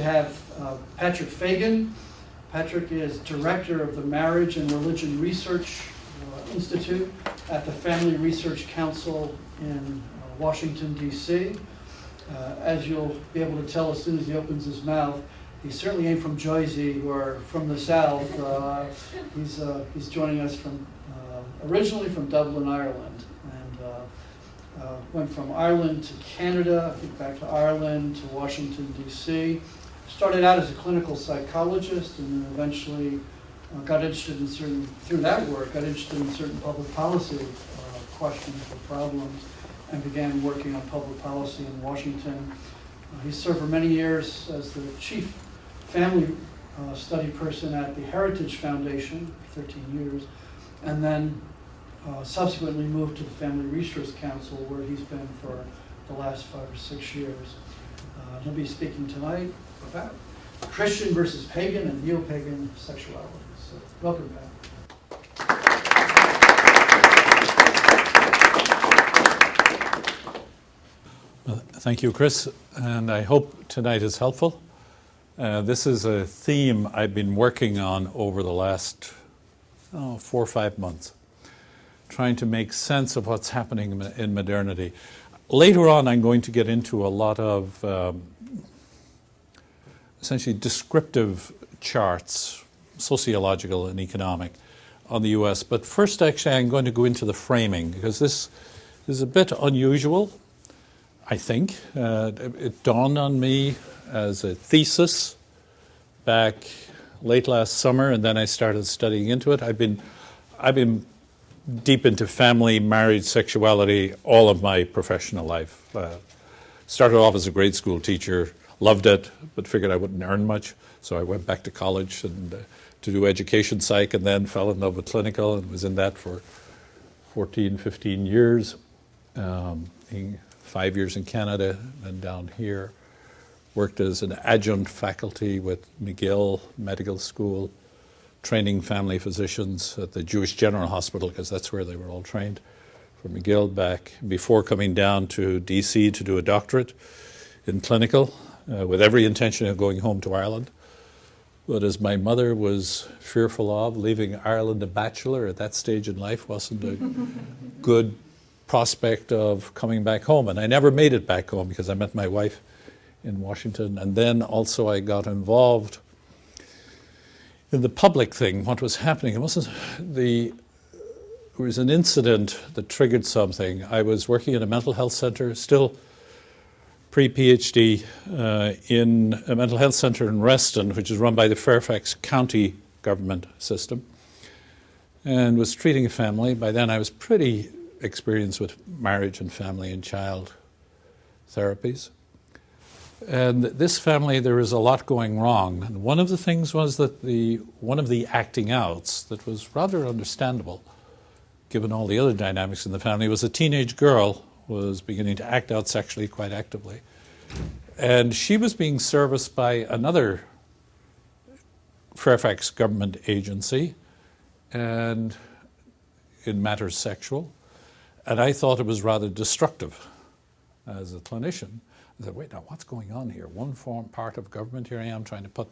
have Patrick Fagan. Patrick is director of the Marriage and Religion Research Institute at the Family Research Council in Washington, D.C. As you'll be able to tell as soon as he opens his mouth, he certainly ain't from Jersey or from the South. He's joining us from originally from Dublin, Ireland, and went from Ireland to Canada, I think back to Ireland, to Washington, D.C. Started out as a clinical psychologist, and then eventually got interested in through that work, got interested in certain public policy questions or problems, and began working on public policy in Washington. He served for many years as the chief family study person at the Heritage Foundation, 13 years, and then subsequently moved to the Family Research Council, where he's been for the last 5 or 6 years. He'll be speaking tonight about Christian versus Pagan and Neo-Pagan Sexualities. So, welcome, Pat. Well, thank you, Chris, and I hope tonight is helpful. This is a theme I've been working on over the last 4 or 5 months, trying to make sense of what's happening in modernity. Later on, I'm going to get into a lot of essentially descriptive charts, sociological and economic, on the U.S. But first, actually, I'm going to go into the framing, because this is a bit unusual, I think. It dawned on me as a thesis back late last summer, and then I started studying into it. I've been deep into family, marriage, sexuality all of my professional life. Started off as a grade school teacher, loved it, but figured I wouldn't earn much, so I went back to college and to do education psych, and then fell in love with clinical and was in that for 14, 15 years. 5 years in Canada and down here. Worked as an adjunct faculty with McGill Medical School, training family physicians at the Jewish General Hospital, because that's where they were all trained, from McGill back before coming down to DC to do a doctorate in clinical, with every intention of going home to Ireland. But as my mother was fearful of, leaving Ireland a bachelor at that stage in life wasn't a good prospect of coming back home. And I never made it back home because I met my wife in Washington. And then also I got involved in the public thing, what was happening. It was an incident that triggered something. I was working in a mental health center, still pre-PhD, in a mental health center in Reston, which is run by the Fairfax County government system, and was treating a family. By then I was pretty experienced with marriage and family and child therapies. And this family, there was a lot going wrong. And one of the things was that one of the acting outs that was rather understandable, given all the other dynamics in the family, was a teenage girl was beginning to act out sexually quite actively. And she was being serviced by another Fairfax government agency, and in matters sexual. And I thought it was rather destructive as a clinician. I said, wait, now what's going on here? One part of government, here I am trying to put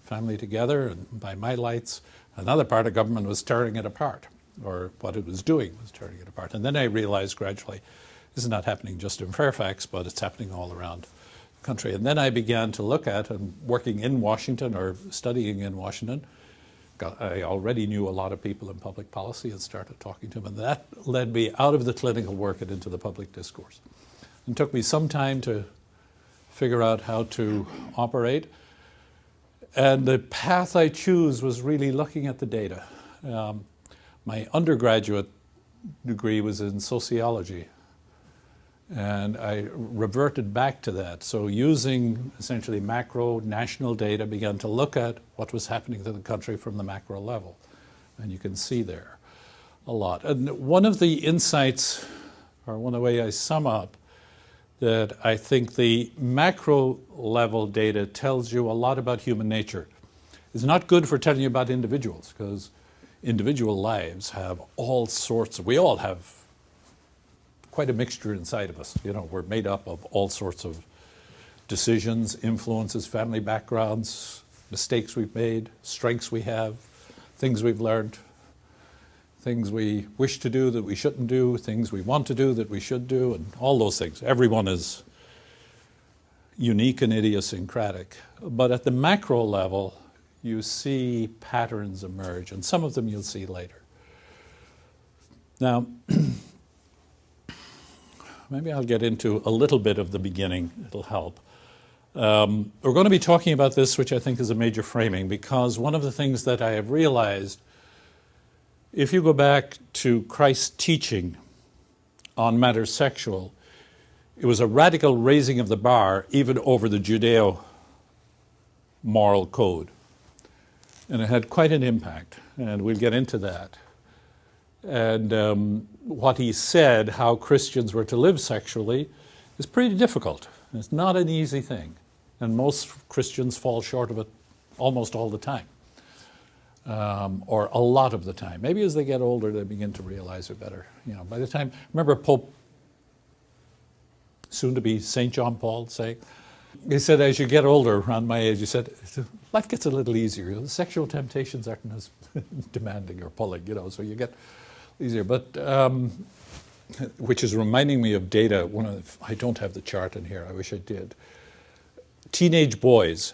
family together, and by my lights, another part of government was tearing it apart, or what it was doing was tearing it apart. And then I realized gradually, this is not happening just in Fairfax, but it's happening all around the country. And then I began to look at, and working in Washington or studying in Washington, I already knew a lot of people in public policy and started talking to them. And that led me out of the clinical work and into the public discourse. It took me some time to figure out how to operate. And the path I chose was really looking at the data. My undergraduate degree was in sociology, and I reverted back to that. So using essentially macro national data, began to look at what was happening to the country from the macro level. And you can see there a lot. And one of the insights, or one of the ways I sum up, that I think the macro level data tells you a lot about human nature. It's not good for telling you about individuals, because individual lives have all sorts of, we all have quite a mixture inside of us. You know, we're made up of all sorts of decisions, influences, family backgrounds, mistakes we've made, strengths we have, things we've learned, things we wish to do that we shouldn't do, things we want to do that we should do, and all those things. Everyone is unique and idiosyncratic. But at the macro level, you see patterns emerge, and some of them you'll see later. Now, maybe I'll get into a little bit of the beginning. It'll help. We're going to be talking about this, which I think is a major framing, because one of the things that I have realized, if you go back to Christ's teaching on matters sexual, it was a radical raising of the bar even over the Judeo-moral code. And it had quite an impact, and we'll get into that. And what he said, how Christians were to live sexually, is pretty difficult. It's not an easy thing. And most Christians fall short of it almost all the time, or a lot of the time. Maybe as they get older, they begin to realize it better. You know, by the time, remember Pope, soon to be St. John Paul, saying, he said, as you get older, around my age, he said, life gets a little easier. The sexual temptations aren't as demanding or pulling, you know, so you get easier. But, which is reminding me of data. I don't have the chart in here, I wish I did. Teenage boys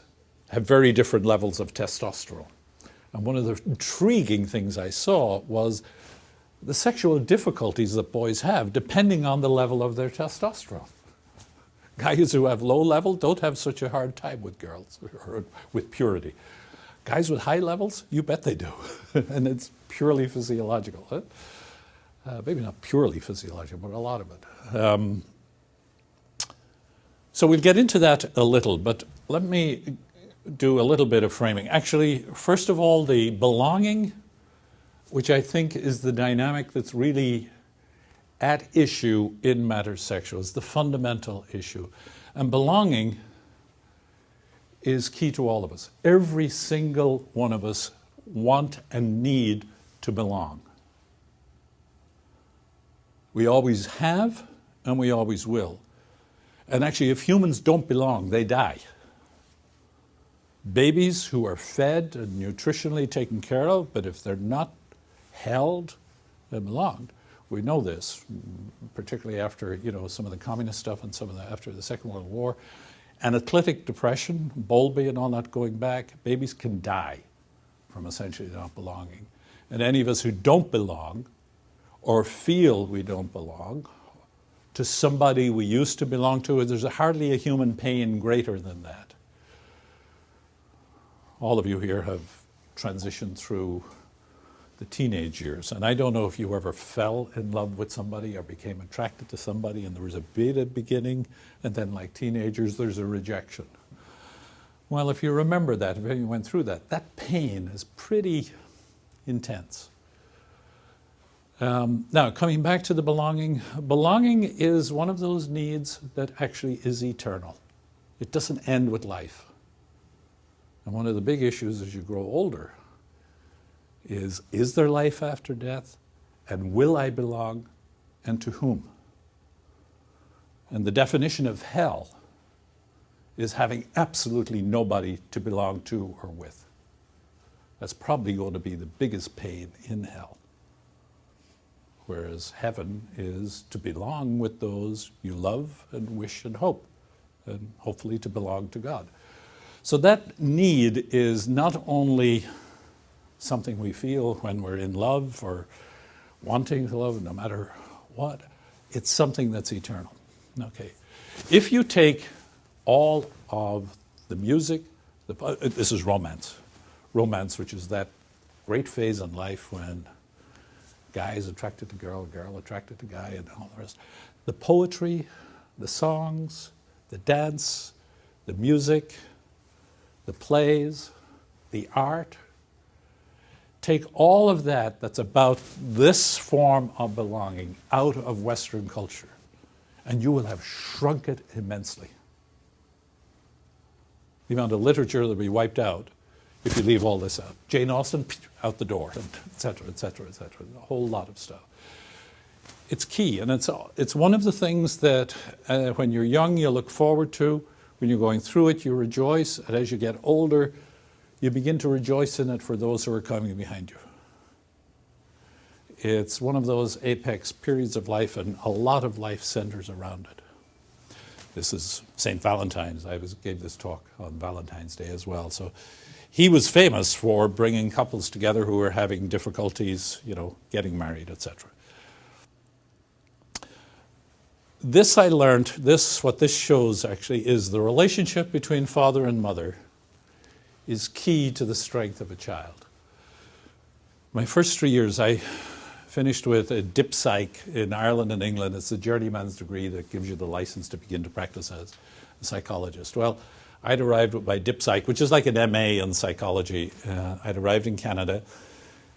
have very different levels of testosterone. And one of the intriguing things I saw was the sexual difficulties that boys have depending on the level of their testosterone. Guys who have low level don't have such a hard time with girls or with purity. Guys with high levels, you bet they do. And it's purely physiological. Huh? Maybe not purely physiological, but a lot of it. So we'll get into that a little, but let me do a little bit of framing. Actually, first of all, the belonging, which I think is the dynamic that's really at issue in matters sexual, is the fundamental issue. And belonging is key to all of us. Every single one of us want and need to belong. We always have, and we always will. And actually, if humans don't belong, they die. Babies who are fed and nutritionally taken care of, but if they're not held and belonged, we know this, particularly after, you know, some of the communist stuff and some of the after the Second World War. Analytic depression, Bowlby and all that going back, babies can die from essentially not belonging. And any of us who don't belong or feel we don't belong to somebody we used to belong to, there's hardly a human pain greater than that. All of you here have transitioned through the teenage years, and I don't know if you ever fell in love with somebody or became attracted to somebody and there was a beta beginning, and then like teenagers there's a rejection. Well, if you remember that, if you went through that, that pain is pretty intense. Now, coming back to the belonging, belonging is one of those needs that actually is eternal. It doesn't end with life. And one of the big issues as you grow older is there life after death? And will I belong? And to whom? And the definition of hell is having absolutely nobody to belong to or with. That's probably going to be the biggest pain in hell. Whereas heaven is to belong with those you love and wish and hope, and hopefully to belong to God. So that need is not only something we feel when we're in love or wanting to love, no matter what, it's something that's eternal. Okay, if you take all of the music, this is romance, which is that great phase in life when guy is attracted to girl, girl attracted to guy, and all the rest. The poetry, the songs, the dance, the music, the plays, the art. Take all of that that's about this form of belonging out of Western culture, and you will have shrunk it immensely. The amount of literature that will be wiped out if you leave all this out. Jane Austen, out the door, et cetera, et cetera, et cetera. A whole lot of stuff. It's key, and it's one of the things that when you're young you look forward to, When you're going through it, you rejoice, and as you get older, you begin to rejoice in it for those who are coming behind you. It's one of those apex periods of life, and a lot of life centers around it. This is St. Valentine's. I gave this talk on Valentine's Day as well. So he was famous for bringing couples together who were having difficulties, getting married, etc. This I learned, what this shows actually is the relationship between father and mother is key to the strength of a child. My first 3 years, I finished with a DipPsych in Ireland and England. It's a journeyman's degree that gives you the license to begin to practice as a psychologist. Well, I'd arrived with my DipPsych, which is like an MA in psychology. I'd arrived in Canada,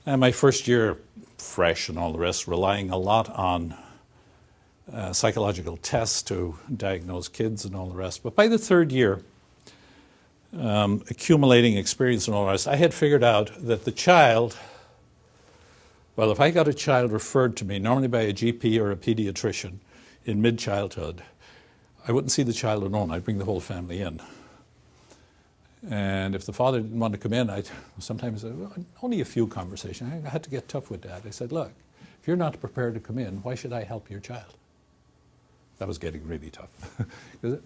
and my first year, fresh and all the rest, relying a lot on psychological tests to diagnose kids and all the rest. But by the third year, accumulating experience and all the rest, I had figured out that the child, well, if I got a child referred to me, normally by a GP or a pediatrician in mid-childhood, I wouldn't see the child alone. I'd bring the whole family in. And if the father didn't want to come in, I'd sometimes say, well, only a few conversations. I had to get tough with Dad. I said, look, if you're not prepared to come in, why should I help your child? That was getting really tough.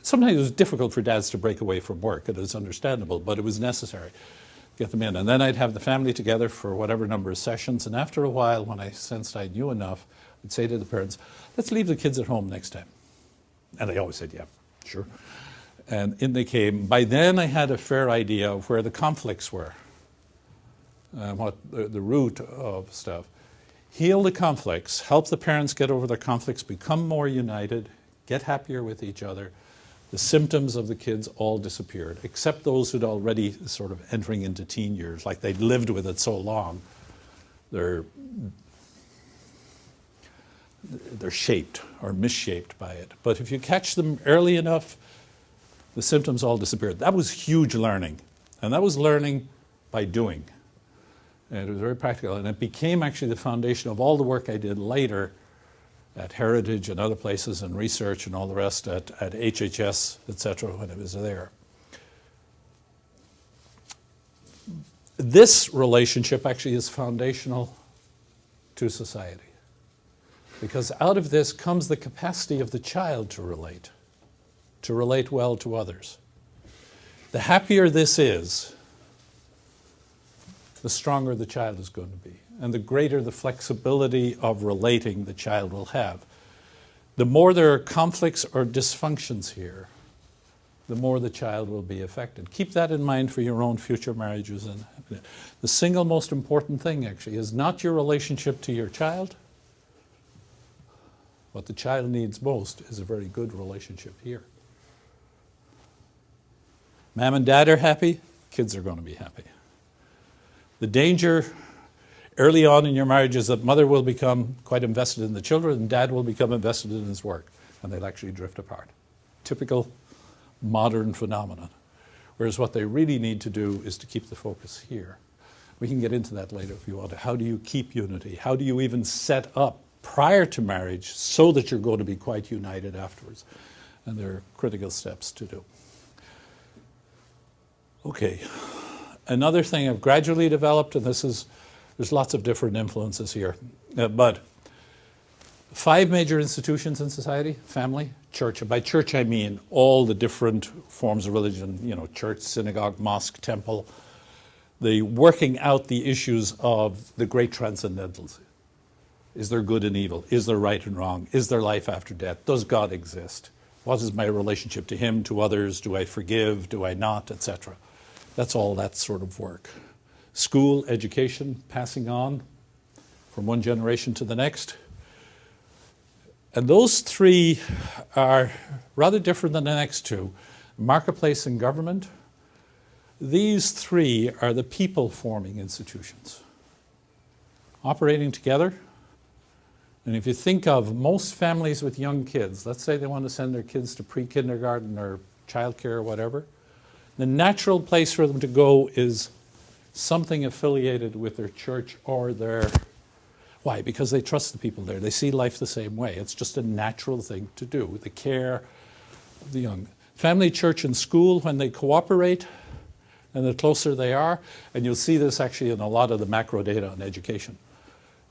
Sometimes it was difficult for dads to break away from work. It was understandable, but it was necessary to get them in. And then I'd have the family together for whatever number of sessions. And after a while, when I sensed I knew enough, I'd say to the parents, let's leave the kids at home next time. And they always said, yeah, sure. And in they came. By then, I had a fair idea of where the conflicts were, what the root of stuff. Heal the conflicts, help the parents get over their conflicts, become more united, get happier with each other. The symptoms of the kids all disappeared, except those who'd already sort of entering into teen years, like they'd lived with it so long. They're shaped or misshaped by it. But if you catch them early enough, the symptoms all disappeared. That was huge learning. And that was learning by doing. And it was very practical. And it became actually the foundation of all the work I did later at Heritage and other places and research and all the rest at HHS, etc., when it was there. This relationship actually is foundational to society. Because out of this comes the capacity of the child to relate well to others. The happier this is, the stronger the child is going to be, and the greater the flexibility of relating the child will have. The more there are conflicts or dysfunctions here, the more the child will be affected. Keep that in mind for your own future marriages. And the single most important thing, actually, is not your relationship to your child. What the child needs most is a very good relationship here. Mom and Dad are happy, kids are going to be happy. The danger early on in your marriage is that mother will become quite invested in the children and dad will become invested in his work, and they'll actually drift apart. Typical modern phenomenon. Whereas what they really need to do is to keep the focus here. We can get into that later if you want to. How do you keep unity? How do you even set up prior to marriage so that you're going to be quite united afterwards? And there are critical steps to do. Okay. Another thing I've gradually developed, and there's lots of different influences here, but 5 major institutions in society: family, church. And by church I mean all the different forms of religion, church, synagogue, mosque, temple, the working out the issues of the great transcendentals. Is there good and evil? Is there right and wrong? Is there life after death? Does God exist? What is my relationship to him, to others? Do I forgive? Do I not? Etc. That's all that sort of work. School, education, passing on from one generation to the next. And those 3 are rather different than the next 2. Marketplace and government. These 3 are the people-forming institutions. Operating together. And if you think of most families with young kids, let's say they want to send their kids to pre-kindergarten or childcare or whatever, the natural place for them to go is something affiliated with their church or their... Why? Because they trust the people there. They see life the same way. It's just a natural thing to do, the care of the young. Family, church, and school, when they cooperate, and the closer they are, and you'll see this actually in a lot of the macro data on education.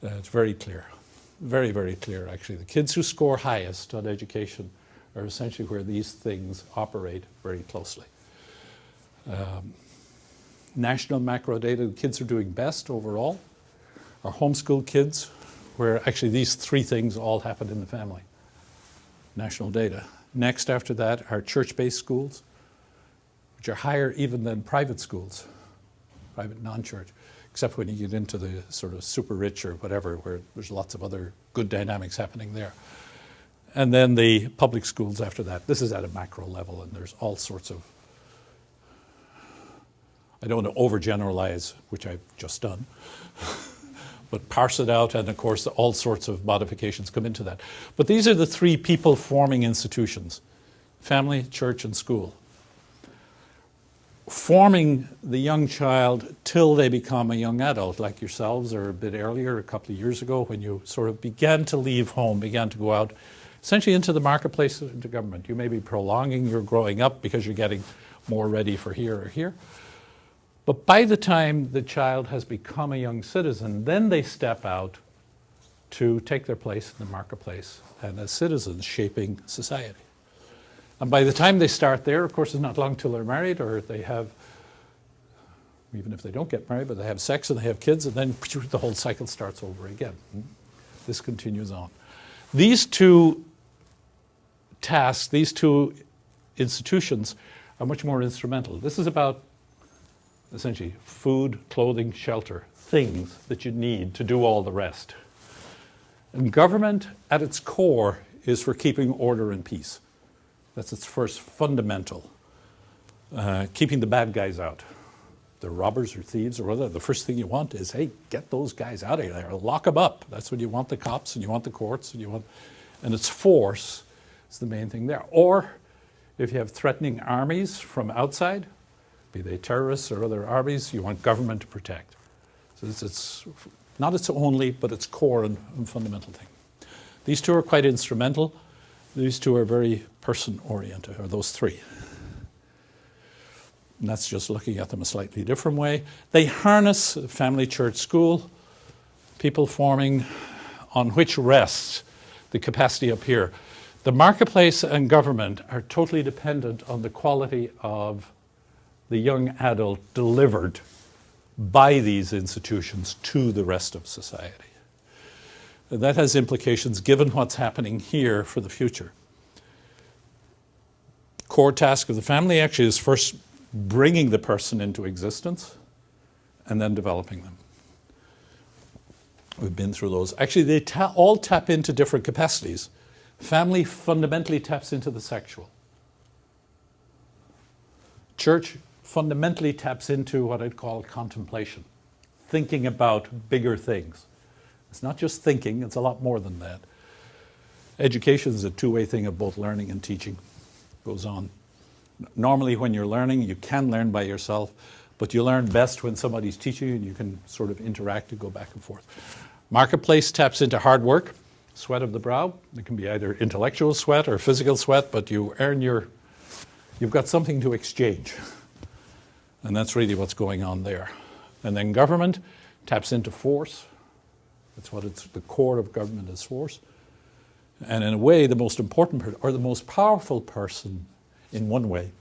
It's very clear, very, very clear actually. The kids who score highest on education are essentially where these things operate very closely. National macro data, the kids are doing best overall are homeschool kids, where actually these three things all happen in the family. National data. Next after that are church-based schools, which are higher even than private schools, private non-church, except when you get into the sort of super rich or whatever, where there's lots of other good dynamics happening there. And then the public schools after that. This is at a macro level, and there's all sorts of, I don't want to overgeneralize, which I've just done, but parse it out, and of course all sorts of modifications come into that. But these are the three people-forming institutions: family, church, and school. Forming the young child till they become a young adult, like yourselves, or a bit earlier, a couple of years ago, when you sort of began to leave home, began to go out, essentially into the marketplace, into government. You may be prolonging your growing up because you're getting more ready for here or here. But by the time the child has become a young citizen, then they step out to take their place in the marketplace and as citizens shaping society. And by the time they start there, of course, it's not long till they're married, or they have, even if they don't get married, but they have sex and they have kids, and then the whole cycle starts over again. This continues on. These two tasks, these two institutions are much more instrumental. This is about essentially food, clothing, shelter, things that you need to do all the rest. And government, at its core, is for keeping order and peace. That's its first fundamental. Keeping the bad guys out. The robbers or thieves or whatever, the first thing you want is, hey, get those guys out of there, lock them up. That's when you want the cops and you want the courts and its force is the main thing there. Or if you have threatening armies from outside, be they terrorists or other armies, you want government to protect. So it's not its only, but its core and fundamental thing. These two are quite instrumental. These two are very person-oriented, or those three. And that's just looking at them a slightly different way. They harness family, church, school, people forming, on which rests the capacity up here. The marketplace and government are totally dependent on the quality of the young adult delivered by these institutions to the rest of society. And that has implications given what's happening here for the future. Core task of the family actually is first bringing the person into existence and then developing them. We've been through those. Actually, they all tap into different capacities. Family fundamentally taps into the sexual. Church fundamentally taps into what I'd call contemplation, thinking about bigger things. It's not just thinking, it's a lot more than that. Education is a two-way thing of both learning and teaching. Goes on. Normally when you're learning, you can learn by yourself, but you learn best when somebody's teaching you and you can sort of interact and go back and forth. Marketplace taps into hard work, sweat of the brow. It can be either intellectual sweat or physical sweat, but you earn you've got something to exchange. And that's really what's going on there. And then government taps into force. That's what the core of government is, force. And in a way, the most important or the most powerful person in one way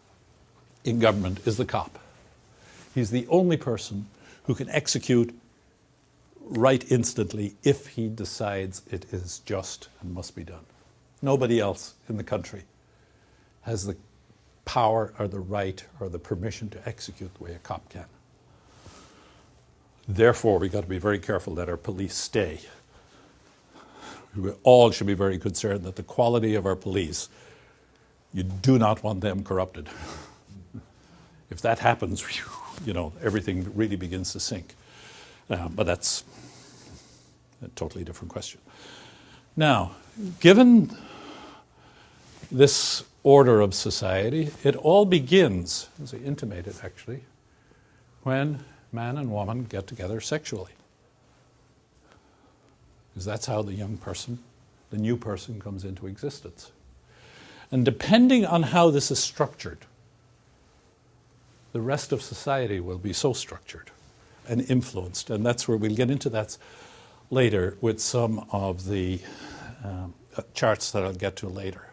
in government is the cop. He's the only person who can execute right instantly if he decides it is just and must be done. Nobody else in the country has the power or the right or the permission to execute the way a cop can. Therefore, we've got to be very careful that our police stay. We all should be very concerned that the quality of our police, you do not want them corrupted. If that happens, everything really begins to sink. But that's a totally different question. Now, given this order of society, it all begins, as I intimated actually, when man and woman get together sexually. Because that's how the young person, the new person, comes into existence. And depending on how this is structured, the rest of society will be so structured and influenced. And that's where we'll get into that later with some of the charts that I'll get to later.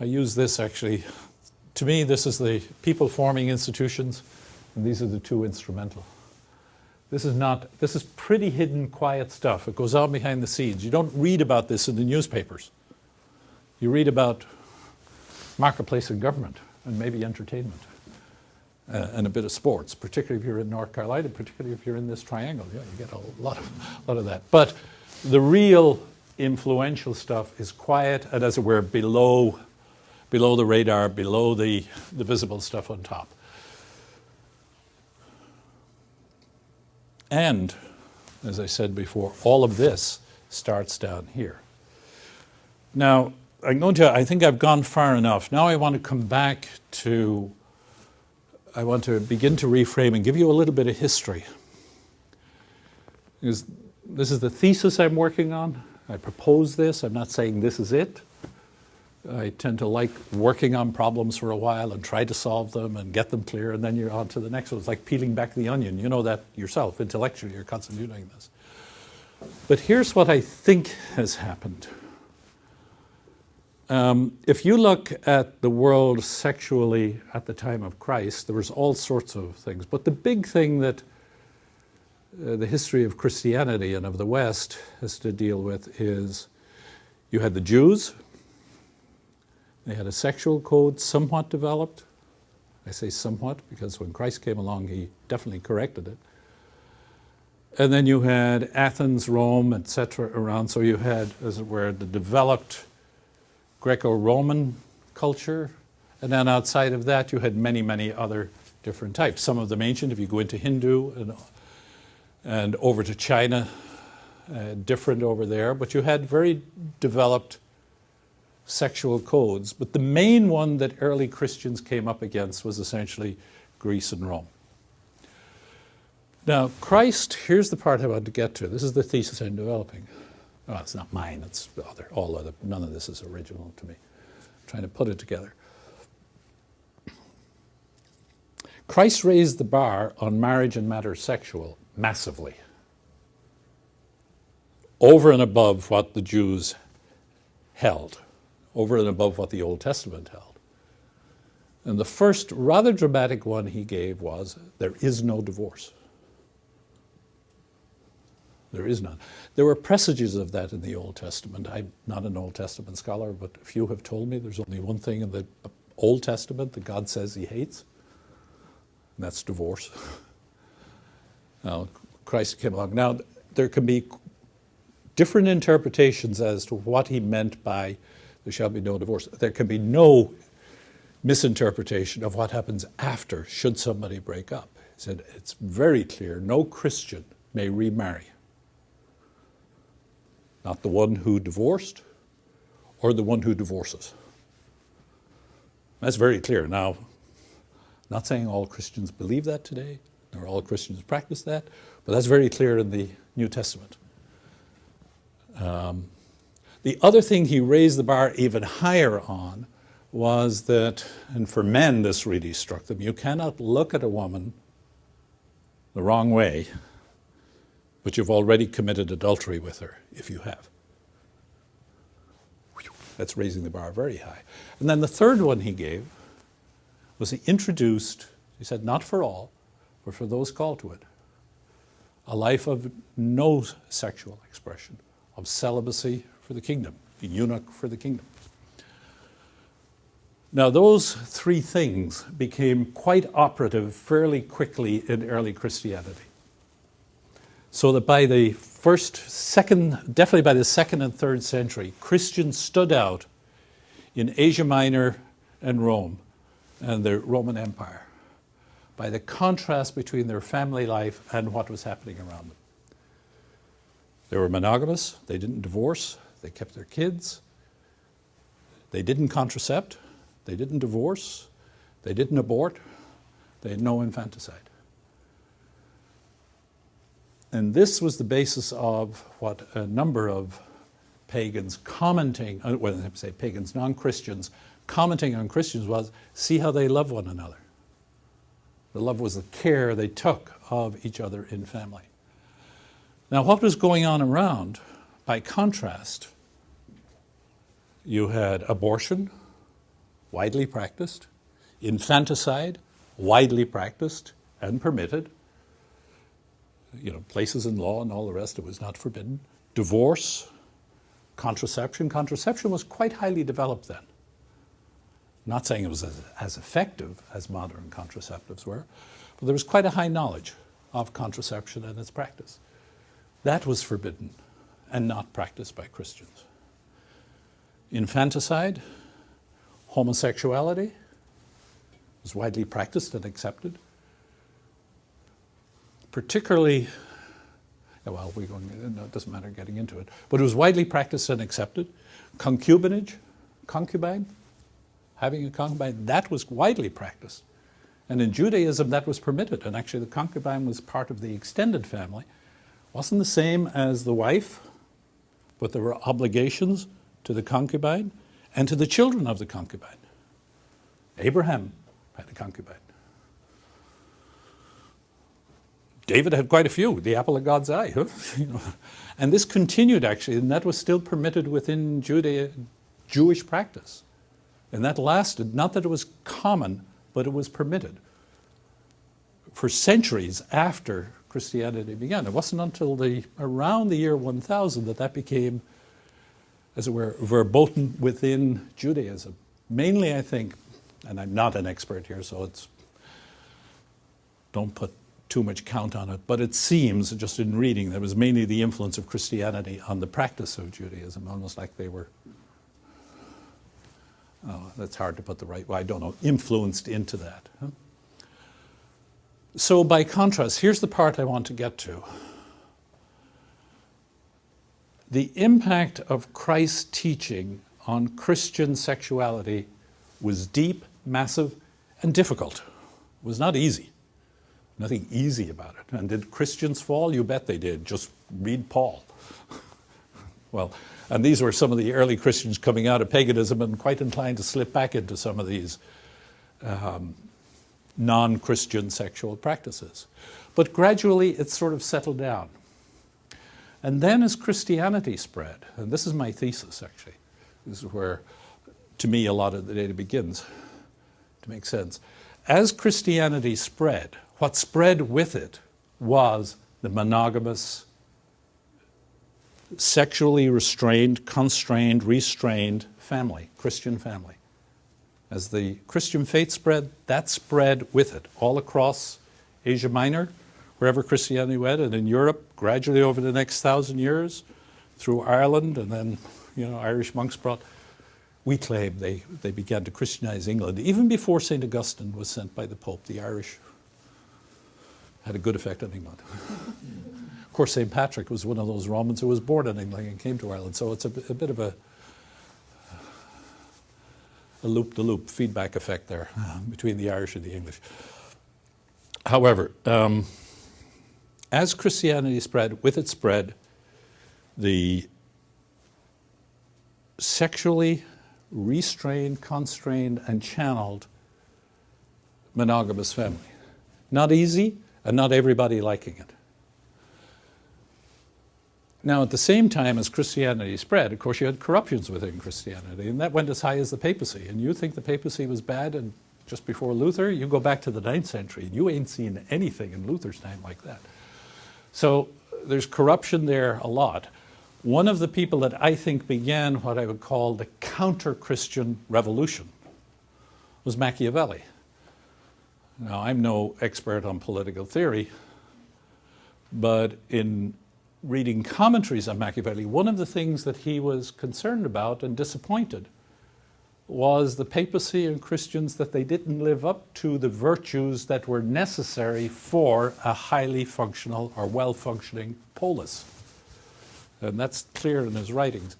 I use this actually, to me this is the people forming institutions, and these are the two instrumental. This is pretty hidden, quiet stuff. It goes on behind the scenes. You don't read about this in the newspapers. You read about marketplace and government, and maybe entertainment, and a bit of sports, particularly if you're in North Carolina, particularly if you're in this triangle. Yeah, you get a lot of that. But the real influential stuff is quiet and, as it were, below the radar, below the visible stuff on top. And, as I said before, all of this starts down here. Now, I think I've gone far enough. Now I want to come back to, I want to begin to reframe and give you a little bit of history. Because this is the thesis I'm working on. I propose this. I'm not saying this is it. I tend to like working on problems for a while and try to solve them and get them clear, and then you're on to the next one. It's like peeling back the onion. You know that yourself. Intellectually, you're constantly doing this. But here's what I think has happened. If you look at the world sexually at the time of Christ, there was all sorts of things. But the big thing that the history of Christianity and of the West has to deal with is you had the Jews. They had a sexual code somewhat developed. I say somewhat because when Christ came along, he definitely corrected it. And then you had Athens, Rome, etc. around. So you had, as it were, the developed Greco-Roman culture. And then outside of that, you had many, many other different types. Some of them ancient, if you go into Hindu and over to China, different over there. But you had very developed sexual codes. But the main one that early Christians came up against was essentially Greece and Rome. Now, Christ, here's the part I want to get to. This is the thesis I'm developing. Oh, it's not mine, it's all other. None of this is original to me. I'm trying to put it together. Christ raised the bar on marriage and matters sexual massively, over and above what the Jews held, over and above what the Old Testament held. And the first rather dramatic one he gave was, there is no divorce. There is none. There were presages of that in the Old Testament. I'm not an Old Testament scholar, but a few have told me there's only one thing in the Old Testament that God says he hates, and that's divorce. Now, Christ came along. Now, there can be different interpretations as to what he meant by there shall be no divorce. There can be no misinterpretation of what happens after should somebody break up. He said it's very clear, no Christian may remarry. Not the one who divorced or the one who divorces. That's very clear. Now, I'm not saying all Christians believe that today, nor all Christians practice that, but that's very clear in the New Testament. The other thing he raised the bar even higher on was that, and for men this really struck them, you cannot look at a woman the wrong way, but you've already committed adultery with her if you have. That's raising the bar very high. And then the third one he gave was he introduced, he said, not for all, but for those called to it, a life of no sexual expression, of celibacy for the kingdom, a eunuch for the kingdom. Now, those three things became quite operative fairly quickly in early Christianity. So that by the definitely by the 2nd and 3rd century, Christians stood out in Asia Minor and Rome and the Roman Empire by the contrast between their family life and what was happening around them. They were monogamous, they didn't divorce, they kept their kids, they didn't contracept, they didn't divorce, they didn't abort, they had no infanticide. And this was the basis of what a number of pagans commenting, well, I say pagans, non-Christians, commenting on Christians was, see how they love one another. The love was the care they took of each other in family. Now, what was going on around, by contrast, you had abortion, widely practiced, infanticide, widely practiced and permitted. You know, places in law and all the rest, it was not forbidden. Divorce, contraception. Contraception was quite highly developed then. Not saying it was as effective as modern contraceptives were, but there was quite a high knowledge of contraception and its practice. That was forbidden and not practiced by Christians. Infanticide, homosexuality was widely practiced and accepted. Particularly, well, it doesn't matter getting into it, but it was widely practiced and accepted. Concubinage, concubine, having a concubine, that was widely practiced. And in Judaism, that was permitted. And actually, the concubine was part of the extended family. Wasn't the same as the wife, but there were obligations to the concubine and to the children of the concubine. Abraham had a concubine. David had quite a few, the apple of God's eye. Huh? You know. And this continued, actually, and that was still permitted within Jewish practice. And that lasted, not that it was common, but it was permitted for centuries after Christianity began. It wasn't until around the year 1000 that became, as it were, verboten within Judaism. Mainly, I think, and I'm not an expert here, so don't put too much count on it, but it seems, just in reading, that it was mainly the influence of Christianity on the practice of Judaism, almost like they were, that's hard to put the right way, I don't know, influenced into that. Huh? So by contrast, here's the part I want to get to. The impact of Christ's teaching on Christian sexuality was deep, massive, and difficult. It was not easy. Nothing easy about it. And did Christians fall? You bet they did. Just read Paul. Well, and these were some of the early Christians coming out of paganism and quite inclined to slip back into some of these non-Christian sexual practices. But gradually it sort of settled down. And then as Christianity spread, and this is my thesis actually, this is where, to me, a lot of the data begins to make sense. As Christianity spread, what spread with it was the monogamous, sexually restrained, constrained, restrained family, Christian family. As the Christian faith spread, that spread with it all across Asia Minor, wherever Christianity went, and in Europe, gradually over the next 1,000 years, through Ireland, and then, Irish monks brought. We claim they began to Christianize England. Even before St. Augustine was sent by the Pope, the Irish had a good effect on England. Of course, St. Patrick was one of those Romans who was born in England and came to Ireland, so it's a bit of a loop-de-loop feedback effect there between the Irish and the English. However, as Christianity spread, with its spread, the sexually restrained, constrained, and channeled monogamous family. Not easy, and not everybody liking it. Now, at the same time as Christianity spread, of course, you had corruptions within Christianity, and that went as high as the papacy. And you think the papacy was bad and just before Luther? You go back to the 9th century, and you ain't seen anything in Luther's time like that. So there's corruption there a lot. One of the people that I think began what I would call the counter-Christian revolution was Machiavelli. Now, I'm no expert on political theory, but in reading commentaries on Machiavelli, one of the things that he was concerned about and disappointed was the papacy and Christians, that they didn't live up to the virtues that were necessary for a highly functional or well-functioning polis. And that's clear in his writings.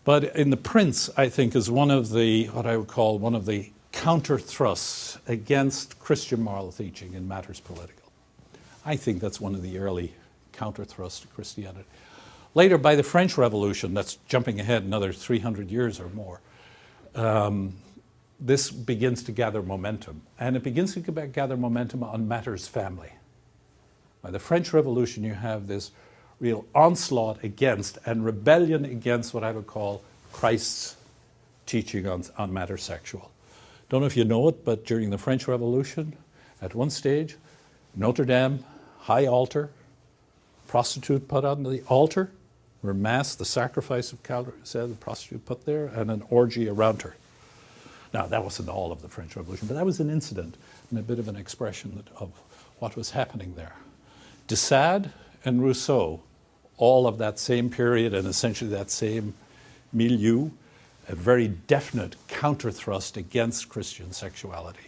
But in The Prince, I think, is one of the, what I would call one of the counter-thrusts against Christian moral teaching in matters political. I think that's one of the early counter-thrusts to Christianity. Later, by the French Revolution, that's jumping ahead another 300 years or more, this begins to gather momentum. And it begins to gather momentum on matters family. By the French Revolution, you have this real onslaught against and rebellion against what I would call Christ's teaching on matters sexual. Don't know if you know it, but during the French Revolution, at one stage, Notre Dame, high altar, prostitute put on the altar, where Mass, the sacrifice of Calvary, said the prostitute put there, and an orgy around her. Now, that wasn't all of the French Revolution, but that was an incident and a bit of an expression of what was happening there. De Sade and Rousseau, all of that same period and essentially that same milieu, a very definite counter-thrust against Christian sexuality.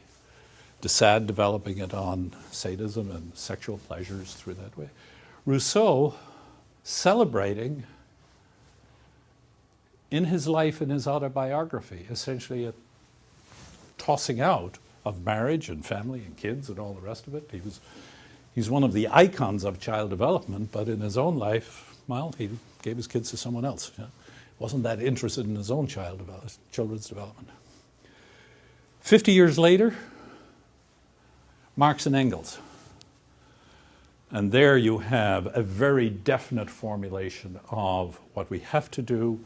De Sade developing it on sadism and sexual pleasures through that way. Rousseau celebrating in his life, in his autobiography, essentially a tossing out of marriage and family and kids and all the rest of it. He's one of the icons of child development, but in his own life, well, he gave his kids to someone else. You know? Wasn't that interested in his own children's development. 50 years later, Marx and Engels. And there you have a very definite formulation of what we have to do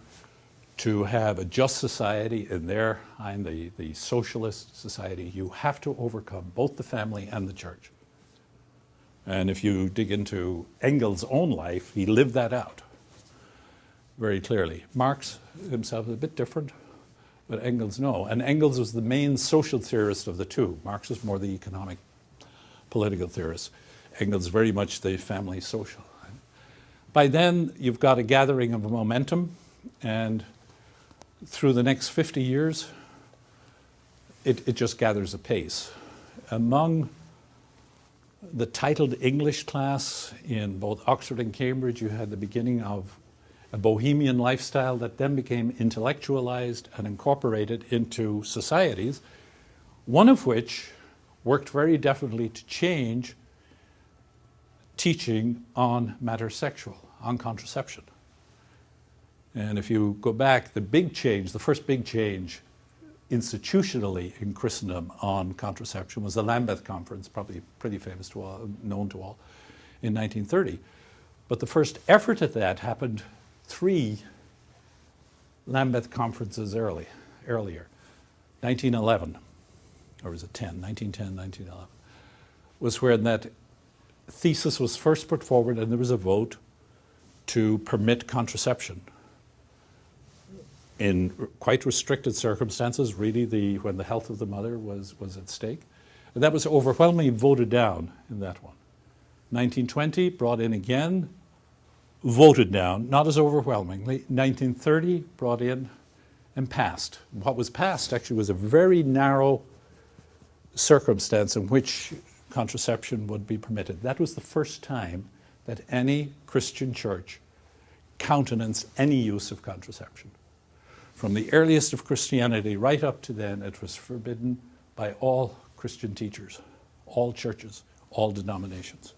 to have a just society. In their mind, the socialist society, you have to overcome both the family and the church. And if you dig into Engels' own life, he lived that out very clearly. Marx himself is a bit different, but Engels no. And Engels was the main social theorist of the two. Marx was more the economic, political theorist. Engels very much the family social. By then, you've got a gathering of momentum, and through the next 50 years, it just gathers a pace. Among the titled English class in both Oxford and Cambridge, you had the beginning of a bohemian lifestyle that then became intellectualized and incorporated into societies, one of which worked very definitely to change teaching on matters sexual, on contraception. And if you go back, the big change, the first big change institutionally in Christendom on contraception was the Lambeth Conference, probably pretty famous to all, known to all, in 1930. But the first effort at that happened 3 Lambeth Conferences earlier. 1911, or was it 1910, 1911, was where that thesis was first put forward, and there was a vote to permit contraception in quite restricted circumstances, really when the health of the mother was at stake. And that was overwhelmingly voted down in that one. 1920, brought in again, voted down, not as overwhelmingly. 1930, brought in and passed. What was passed actually was a very narrow circumstance in which contraception would be permitted. That was the first time that any Christian church countenanced any use of contraception. From the earliest of Christianity right up to then, it was forbidden by all Christian teachers, all churches, all denominations.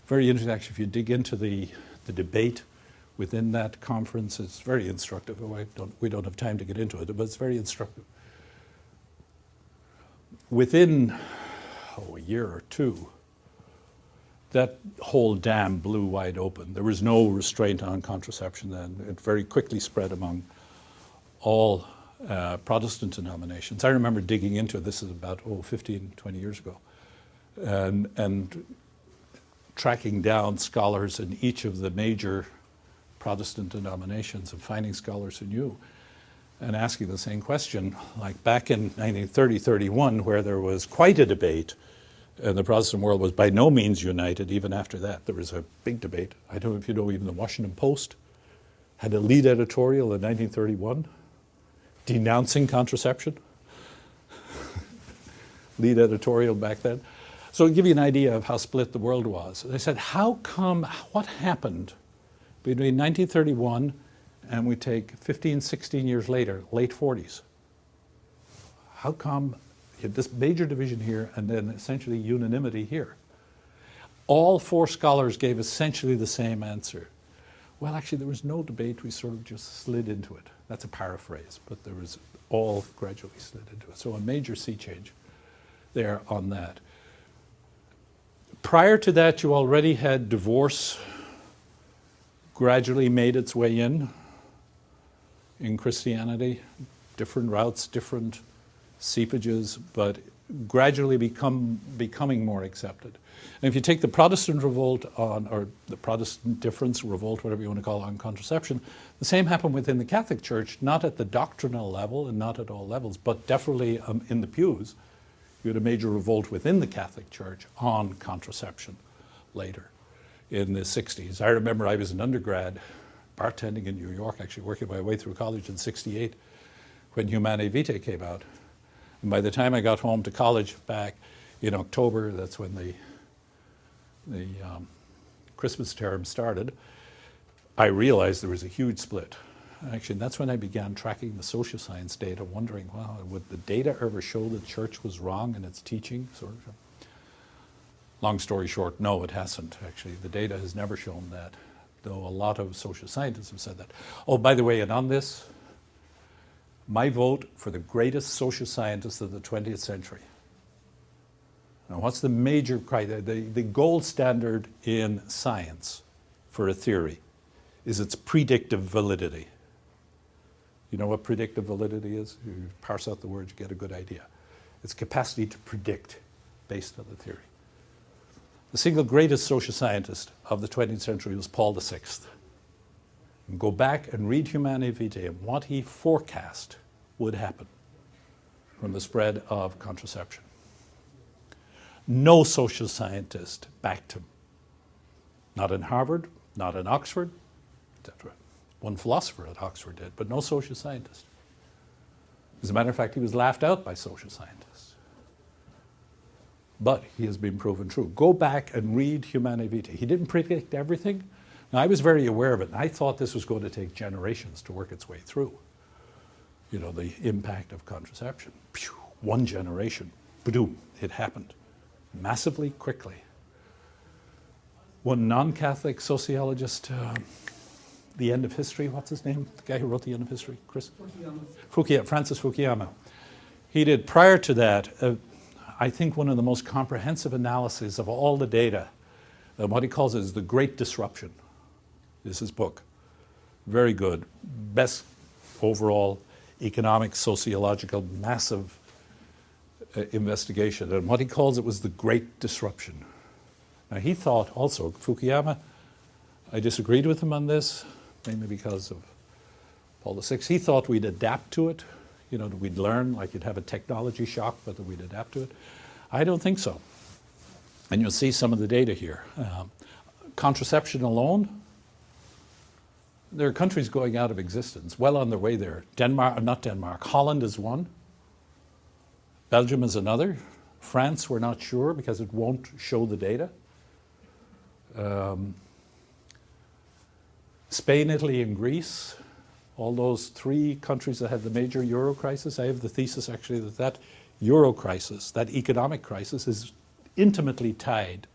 Very interesting, actually, if you dig into the debate within that conference, it's very instructive. We don't have time to get into it, but it's very instructive. Within a year or two, that whole dam blew wide open. There was no restraint on contraception then. It very quickly spread among all Protestant denominations. I remember digging into it. This is about 15, 20 years ago, and tracking down scholars in each of the major Protestant denominations and finding scholars who knew and asking the same question. Like back in 1930-31, where there was quite a debate, and the Protestant world was by no means united. Even after that, there was a big debate. I don't know if you know, even the Washington Post had a lead editorial in 1931 denouncing contraception. Lead editorial back then. So to give you an idea of how split the world was, they said, what happened between 1931 and we take 15, 16 years later, late 40s? How come you had this major division here and then essentially unanimity here? All 4 scholars gave essentially the same answer. Well, actually, there was no debate. We sort of just slid into it. That's a paraphrase, but there was all gradually slid into it. So a major sea change there on that. Prior to that, you already had divorce gradually made its way in Christianity. Different routes, different seepages, but gradually becoming more accepted. And if you take the Protestant revolt on, or the Protestant difference, revolt, whatever you want to call it, on contraception, the same happened within the Catholic Church, not at the doctrinal level and not at all levels, but definitely in the pews. You had a major revolt within the Catholic Church on contraception later in the 60s. I remember I was an undergrad bartending in New York, actually working my way through college in 68 when Humanae Vitae came out. And by the time I got home to college back in October, that's when the Christmas term started, I realized there was a huge split. Actually, that's when I began tracking the social science data, wondering, wow, would the data ever show the church was wrong in its teaching? Sort of. Long story short, no, it hasn't, actually. The data has never shown that, though a lot of social scientists have said that. Oh, by the way, and on this, my vote for the greatest social scientist of the 20th century. Now, what's the major criteria? The gold standard in science for a theory is its predictive validity. You know what predictive validity is? You parse out the words, you get a good idea. It's capacity to predict based on the theory. The single greatest social scientist of the 20th century was Paul VI. And go back and read Humanae Vitae and what he forecast would happen from the spread of contraception. No social scientist backed him. Not in Harvard, not in Oxford, etc. One philosopher at Oxford did, but no social scientist. As a matter of fact, he was laughed out by social scientists. But he has been proven true. Go back and read Humanae Vitae. He didn't predict everything. Now, I was very aware of it, and I thought this was going to take generations to work its way through. You know, the impact of contraception. Phew, one generation, boom, it happened. Massively, quickly. One non-Catholic sociologist, The End of History, what's his name? The guy who wrote The End of History, Chris? Francis Fukuyama. He did, prior to that, I think one of the most comprehensive analyses of all the data, what he calls is the Great Disruption. This is his book. Very good. Best overall economic, sociological, massive investigation. And what he calls it was the Great Disruption. Now he thought also, Fukuyama, I disagreed with him on this, mainly because of Paul VI. He thought we'd adapt to it, you know, that we'd learn, like you'd have a technology shock, but that we'd adapt to it. I don't think so. And you'll see some of the data here. Contraception alone, there are countries going out of existence, well on their way there. Holland is one. Belgium is another. France, we're not sure because it won't show the data. Spain, Italy, and Greece, all those three countries that had the major euro crisis. I have the thesis actually that euro crisis, that economic crisis, is intimately tied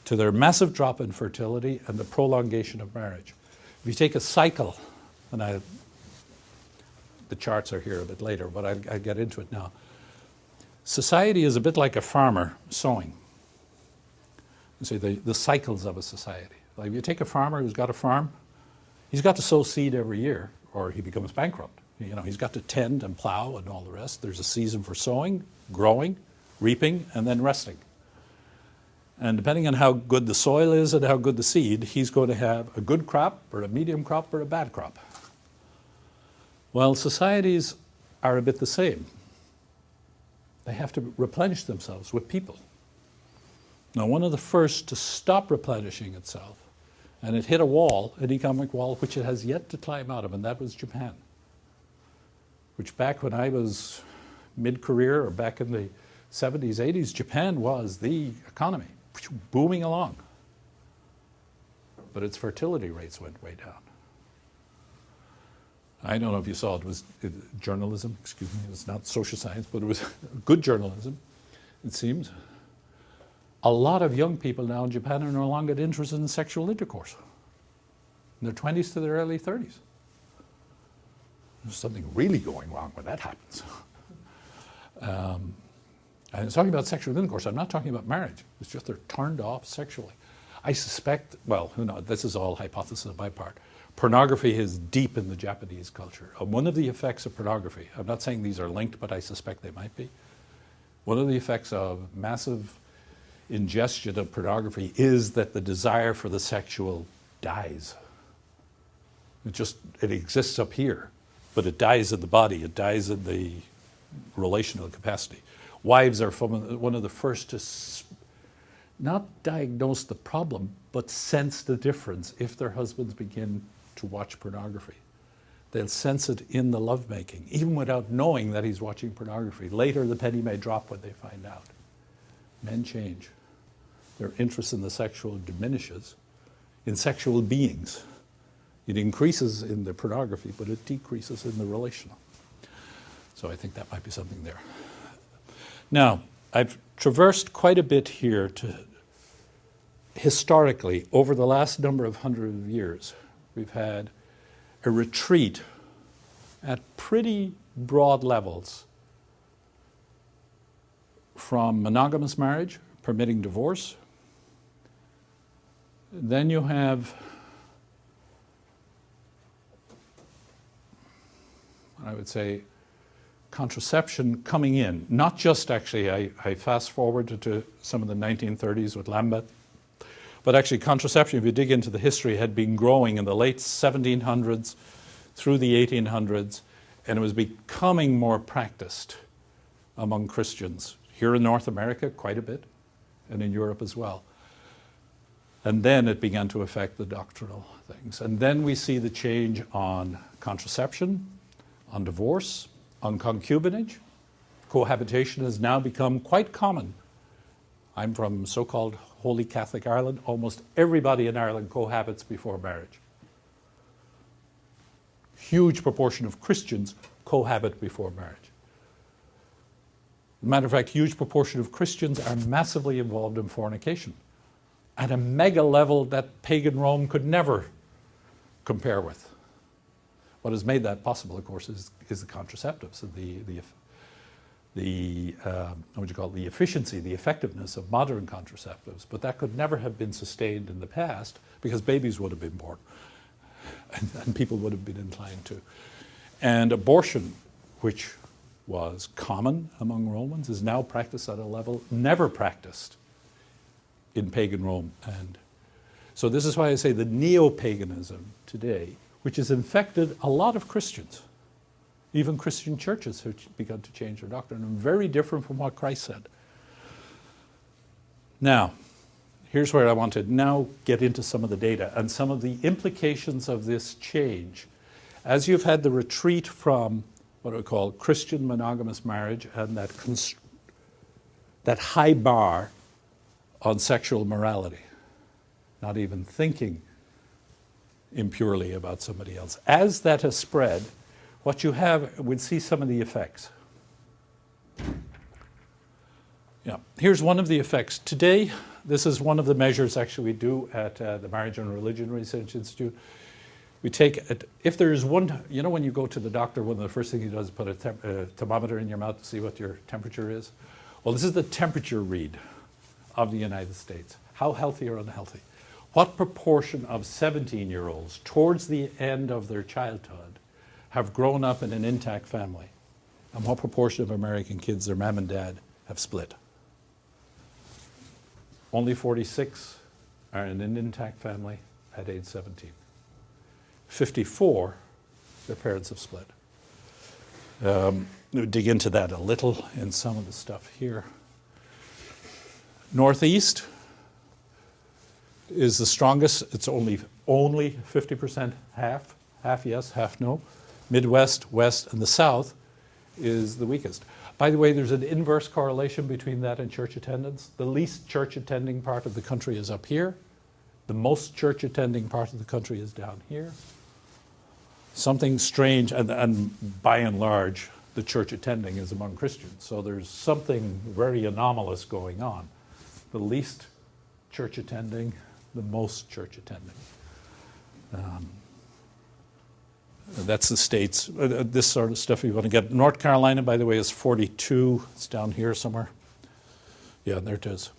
to their massive drop in fertility and the prolongation of marriage. If you take a cycle, and the charts are here a bit later, but I'll get into it now. Society is a bit like a farmer sowing. You see, the cycles of a society. Like if you take a farmer who's got a farm, he's got to sow seed every year or he becomes bankrupt. You know, he's got to tend and plow and all the rest. There's a season for sowing, growing, reaping, and then resting. And depending on how good the soil is and how good the seed, he's going to have a good crop or a medium crop or a bad crop. Well, societies are a bit the same. They have to replenish themselves with people. Now, one of the first to stop replenishing itself, and it hit a wall, an economic wall, which it has yet to climb out of, and that was Japan. Which back when I was mid-career, or back in the 70s, 80s, Japan was the economy, booming along. But its fertility rates went way down. I don't know if you saw it, was journalism, excuse me, it was not social science, but it was good journalism, it seems. A lot of young people now in Japan are no longer interested in sexual intercourse. in their 20s to their early 30s. There's something really going wrong when that happens. And it's talking about sexual intercourse. I'm not talking about marriage. It's just they're turned off sexually. I suspect, well, who knows, this is all hypothesis on my part. Pornography is deep in the Japanese culture. One of the effects of pornography, I'm not saying these are linked, but I suspect they might be. One of the effects of massive ingestion of pornography is that the desire for the sexual dies. It exists up here, but it dies in the body, it dies in the relational capacity. Wives are one of the first to not diagnose the problem, but sense the difference if their husbands begin to watch pornography. They'll sense it in the lovemaking, even without knowing that he's watching pornography. Later, the penny may drop when they find out. Men change. Their interest in the sexual diminishes. In sexual beings, it increases in the pornography, but it decreases in the relational. So I think that might be something there. Now, I've traversed quite a bit here to historically, over the last number of hundreds of years, we've had a retreat at pretty broad levels from monogamous marriage, permitting divorce. Then you have, I would say, contraception coming in. Not just actually, I fast forward to some of the 1930s with Lambeth, but actually contraception, if you dig into the history, had been growing in the late 1700s through the 1800s, and it was becoming more practiced among Christians. Here in North America, quite a bit, and in Europe as well. And then it began to affect the doctrinal things. And then we see the change on contraception, on divorce, on concubinage. Cohabitation has now become quite common. I'm from so-called Holy Catholic Ireland. Almost everybody in Ireland cohabits before marriage. Huge proportion of Christians cohabit before marriage. As a matter of fact, huge proportion of Christians are massively involved in fornication at a mega level that pagan Rome could never compare with. What has made that possible, of course, is the contraceptives and the efficiency, the effectiveness of modern contraceptives. But that could never have been sustained in the past because babies would have been born and people would have been inclined to. And abortion, which was common among Romans, is now practiced at a level never practiced in pagan Rome. And so this is why I say the neo-paganism today, which has infected a lot of Christians. Even Christian churches have begun to change their doctrine, and very different from what Christ said. Now, here's where I want to now get into some of the data and some of the implications of this change. As you've had the retreat from what I call Christian monogamous marriage and that high bar on sexual morality, not even thinking impurely about somebody else. As that has spread, what you have, we'd see some of the effects. Yeah, here's one of the effects. Today, this is one of the measures actually we do at the Marriage and Religion Research Institute. We take, if there is one, you know when you go to the doctor, one of the first things he does is put a thermometer in your mouth to see what your temperature is? Well, this is the temperature read of the United States. How healthy or unhealthy? What proportion of 17-year-olds towards the end of their childhood have grown up in an intact family? And what proportion of American kids, their mom and dad, have split? Only 46 are in an intact family at age 17. 54, their parents have split. We'll dig into that a little in some of the stuff here. Northeast is the strongest. It's only 50% half yes, half no. Midwest, West, and the South is the weakest. By the way, there's an inverse correlation between that and church attendance. The least church attending part of the country is up here. The most church attending part of the country is down here. Something strange, and by and large, the church attending is among Christians. So there's something very anomalous going on. The least church attending, the most church attending. That's the states. This sort of stuff you want to get. North Carolina, by the way, is 42. It's down here somewhere. Yeah, there it is.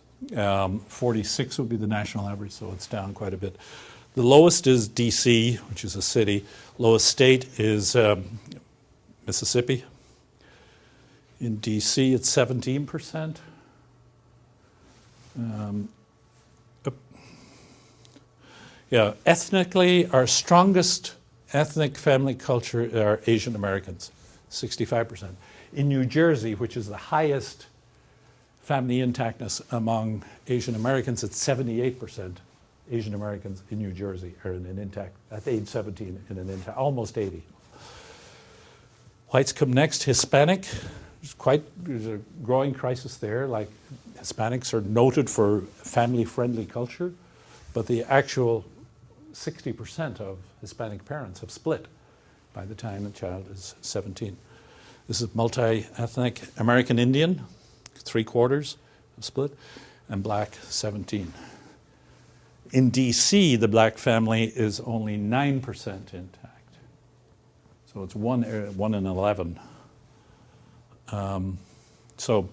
46 would be the national average, so it's down quite a bit. The lowest is D.C., which is a city. Lowest state is Mississippi. In D.C., it's 17%. Yeah, ethnically, our strongest ethnic family culture are Asian Americans, 65%. In New Jersey, which is the highest family intactness among Asian Americans, it's 78%. Asian Americans in New Jersey are in an intact, at age 17, in an intact, almost 80. Whites come next. Hispanic, there's a growing crisis there. Like, Hispanics are noted for family-friendly culture, but the actual 60% of Hispanic parents have split by the time the child is 17. This is multi-ethnic. American Indian, 3/4 have split, and black, 17. In D.C., the black family is only 9% intact. So it's 1 in 11. So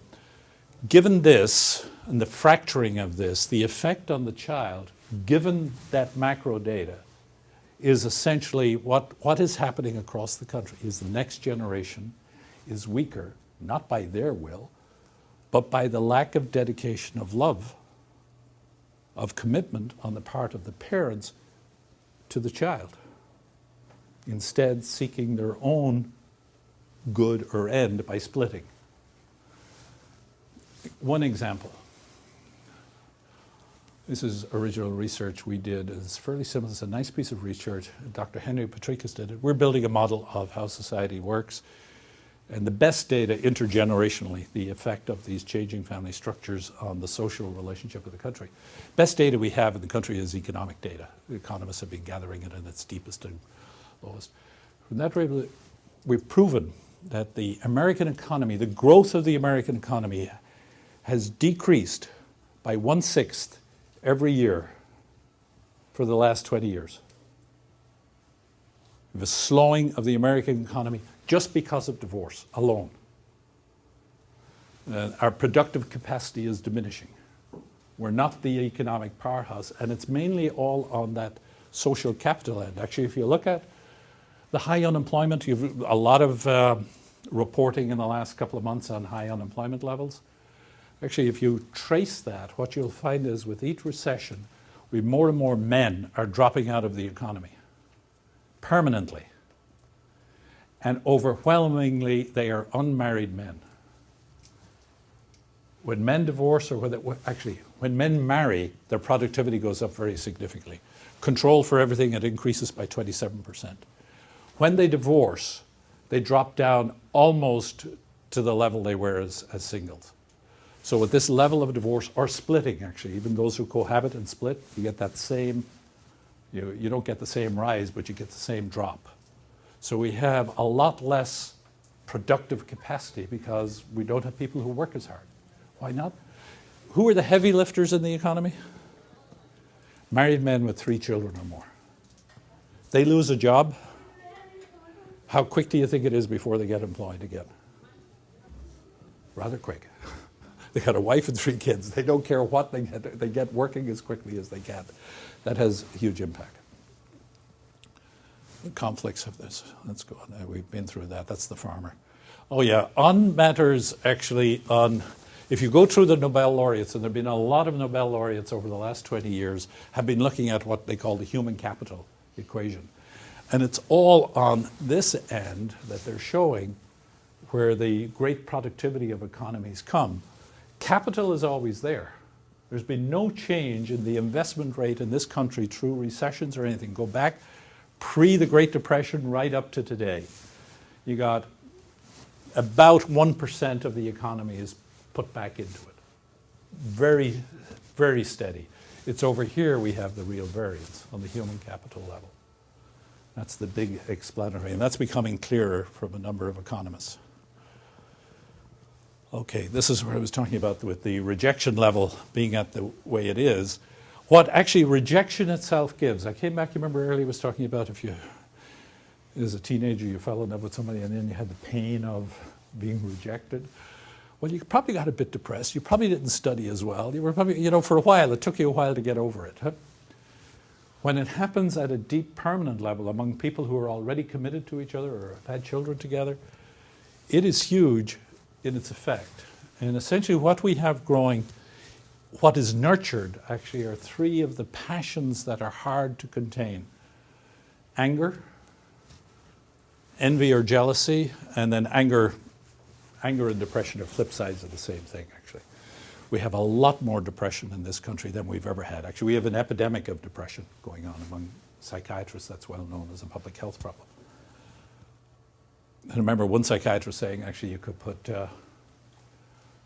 given this, and the fracturing of this, the effect on the child, given that macro data, is essentially what is happening across the country is the next generation is weaker, not by their will, but by the lack of dedication of love, of commitment on the part of the parents to the child, instead seeking their own good or end by splitting. One example. This is original research we did. It's fairly simple. It's a nice piece of research. Dr. Henry Patrikas did it. We're building a model of how society works and the best data intergenerationally, the effect of these changing family structures on the social relationship of the country. Best data we have in the country is economic data. The economists have been gathering it in its deepest and lowest. From that, we've proven that the American economy, the growth of the American economy has decreased by 1/6 every year for the last 20 years. The slowing of the American economy just because of divorce alone. Our productive capacity is diminishing. We're not the economic powerhouse, and it's mainly all on that social capital end. Actually, if you look at the high unemployment, you've a lot of reporting in the last couple of months on high unemployment levels. Actually, if you trace that, what you'll find is with each recession, more and more men are dropping out of the economy permanently. And overwhelmingly, they are unmarried men. When men divorce, or when men marry, their productivity goes up very significantly. Control for everything, it increases by 27%. When they divorce, they drop down almost to the level they were as singles. So with this level of divorce, or splitting actually, even those who cohabit and split, you get that same, you don't get the same rise, but you get the same drop. So we have a lot less productive capacity because we don't have people who work as hard. Why not? Who are the heavy lifters in the economy? Married men with 3 children or more. They lose a job. How quick do you think it is before they get employed again? Rather quick. They got a wife and 3 kids. They don't care what they get working as quickly as they can. That has a huge impact. The conflicts of this. Let's go on. We've been through that. That's the farmer. Oh yeah, on matters actually on, if you go through the Nobel laureates, and there have been a lot of Nobel laureates over the last 20 years, have been looking at what they call the human capital equation. And it's all on this end that they're showing where the great productivity of economies come. Capital is always there. There's been no change in the investment rate in this country through recessions or anything. Go back pre the Great Depression right up to today. You got about 1% of the economy is put back into it. Very, very steady. It's over here we have the real variance on the human capital level. That's the big explanatory, and that's becoming clearer from a number of economists. Okay, this is what I was talking about with the rejection level being at the way it is. What actually rejection itself gives. I came back, you remember earlier I was talking about if you, as a teenager, you fell in love with somebody and then you had the pain of being rejected. Well, you probably got a bit depressed. You probably didn't study as well. You were probably, for a while, it took you a while to get over it. Huh? When it happens at a deep, permanent level among people who are already committed to each other or have had children together, it is huge in its effect. And essentially what we have growing, what is nurtured actually are three of the passions that are hard to contain. Anger, envy or jealousy, and then anger and depression are flip sides of the same thing, actually. We have a lot more depression in this country than we've ever had. Actually, we have an epidemic of depression going on among psychiatrists that's well known as a public health problem. I remember one psychiatrist saying, actually, you could put,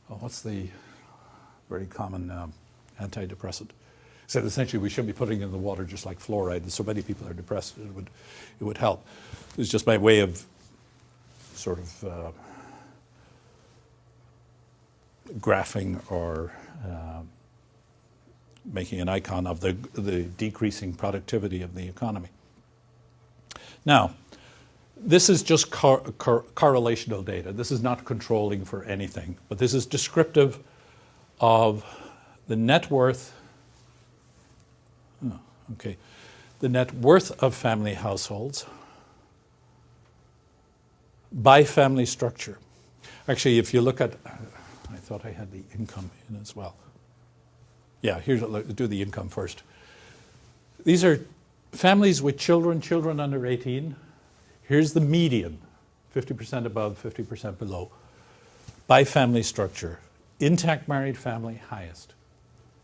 what's the very common antidepressant? He said, essentially, we should be putting it in the water just like fluoride. So many people are depressed, it would help. It was just my way of sort of graphing or making an icon of the decreasing productivity of the economy. Now, this is just correlational data. This is not controlling for anything, but this is descriptive of the net worth, the net worth of family households by family structure. Actually, if you look at, I thought I had the income in as well. Yeah, do the income first. These are families with children under 18. Here's the median, 50% above, 50% below, by family structure. Intact married family, highest.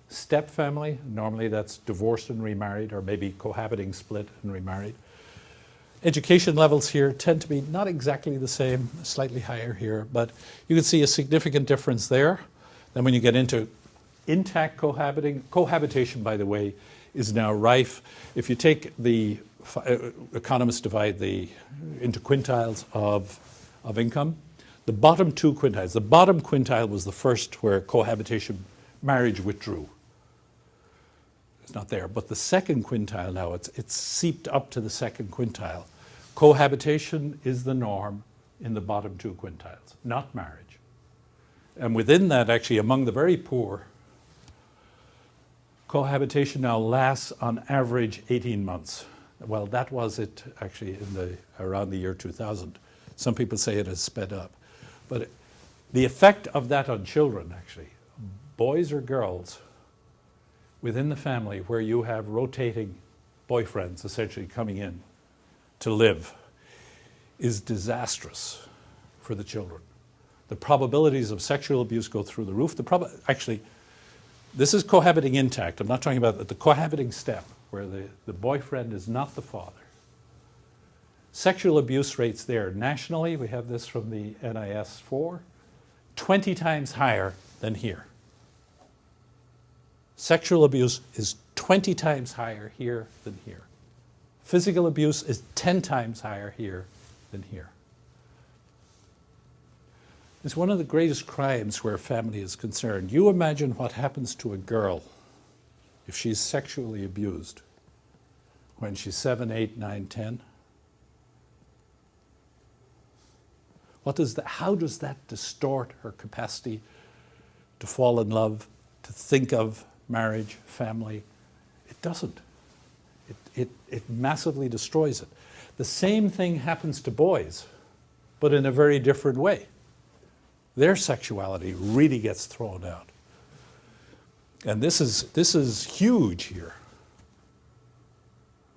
Step family, normally that's divorced and remarried, or maybe cohabiting, split and remarried. Education levels here tend to be not exactly the same, slightly higher here, but you can see a significant difference there. Then when you get into intact cohabitation, by the way, is now rife. If you take the, economists divide into quintiles of income, the bottom two quintiles, the bottom quintile was the first where cohabitation, marriage withdrew. It's not there, but the second quintile now, it's seeped up to the second quintile. Cohabitation is the norm in the bottom two quintiles, not marriage. And within that, actually, among the very poor, cohabitation now lasts on average 18 months. Well, that was it actually around the year 2000. Some people say it has sped up. But the effect of that on children, actually, boys or girls, within the family where you have rotating boyfriends essentially coming in to live is disastrous for the children. The probabilities of sexual abuse go through the roof. Actually, this is cohabiting intact. I'm not talking about the cohabiting step where the boyfriend is not the father. Sexual abuse rates there nationally, we have this from the NIS4, 20 times higher than here. Sexual abuse is 20 times higher here than here. Physical abuse is 10 times higher here than here. It's one of the greatest crimes where family is concerned. You imagine what happens to a girl if she's sexually abused when she's 7, 8, 9, 10. How does that distort her capacity to fall in love, to think of marriage, family? It doesn't. It massively destroys it. The same thing happens to boys, but in a very different way. Their sexuality really gets thrown out. And this is huge here.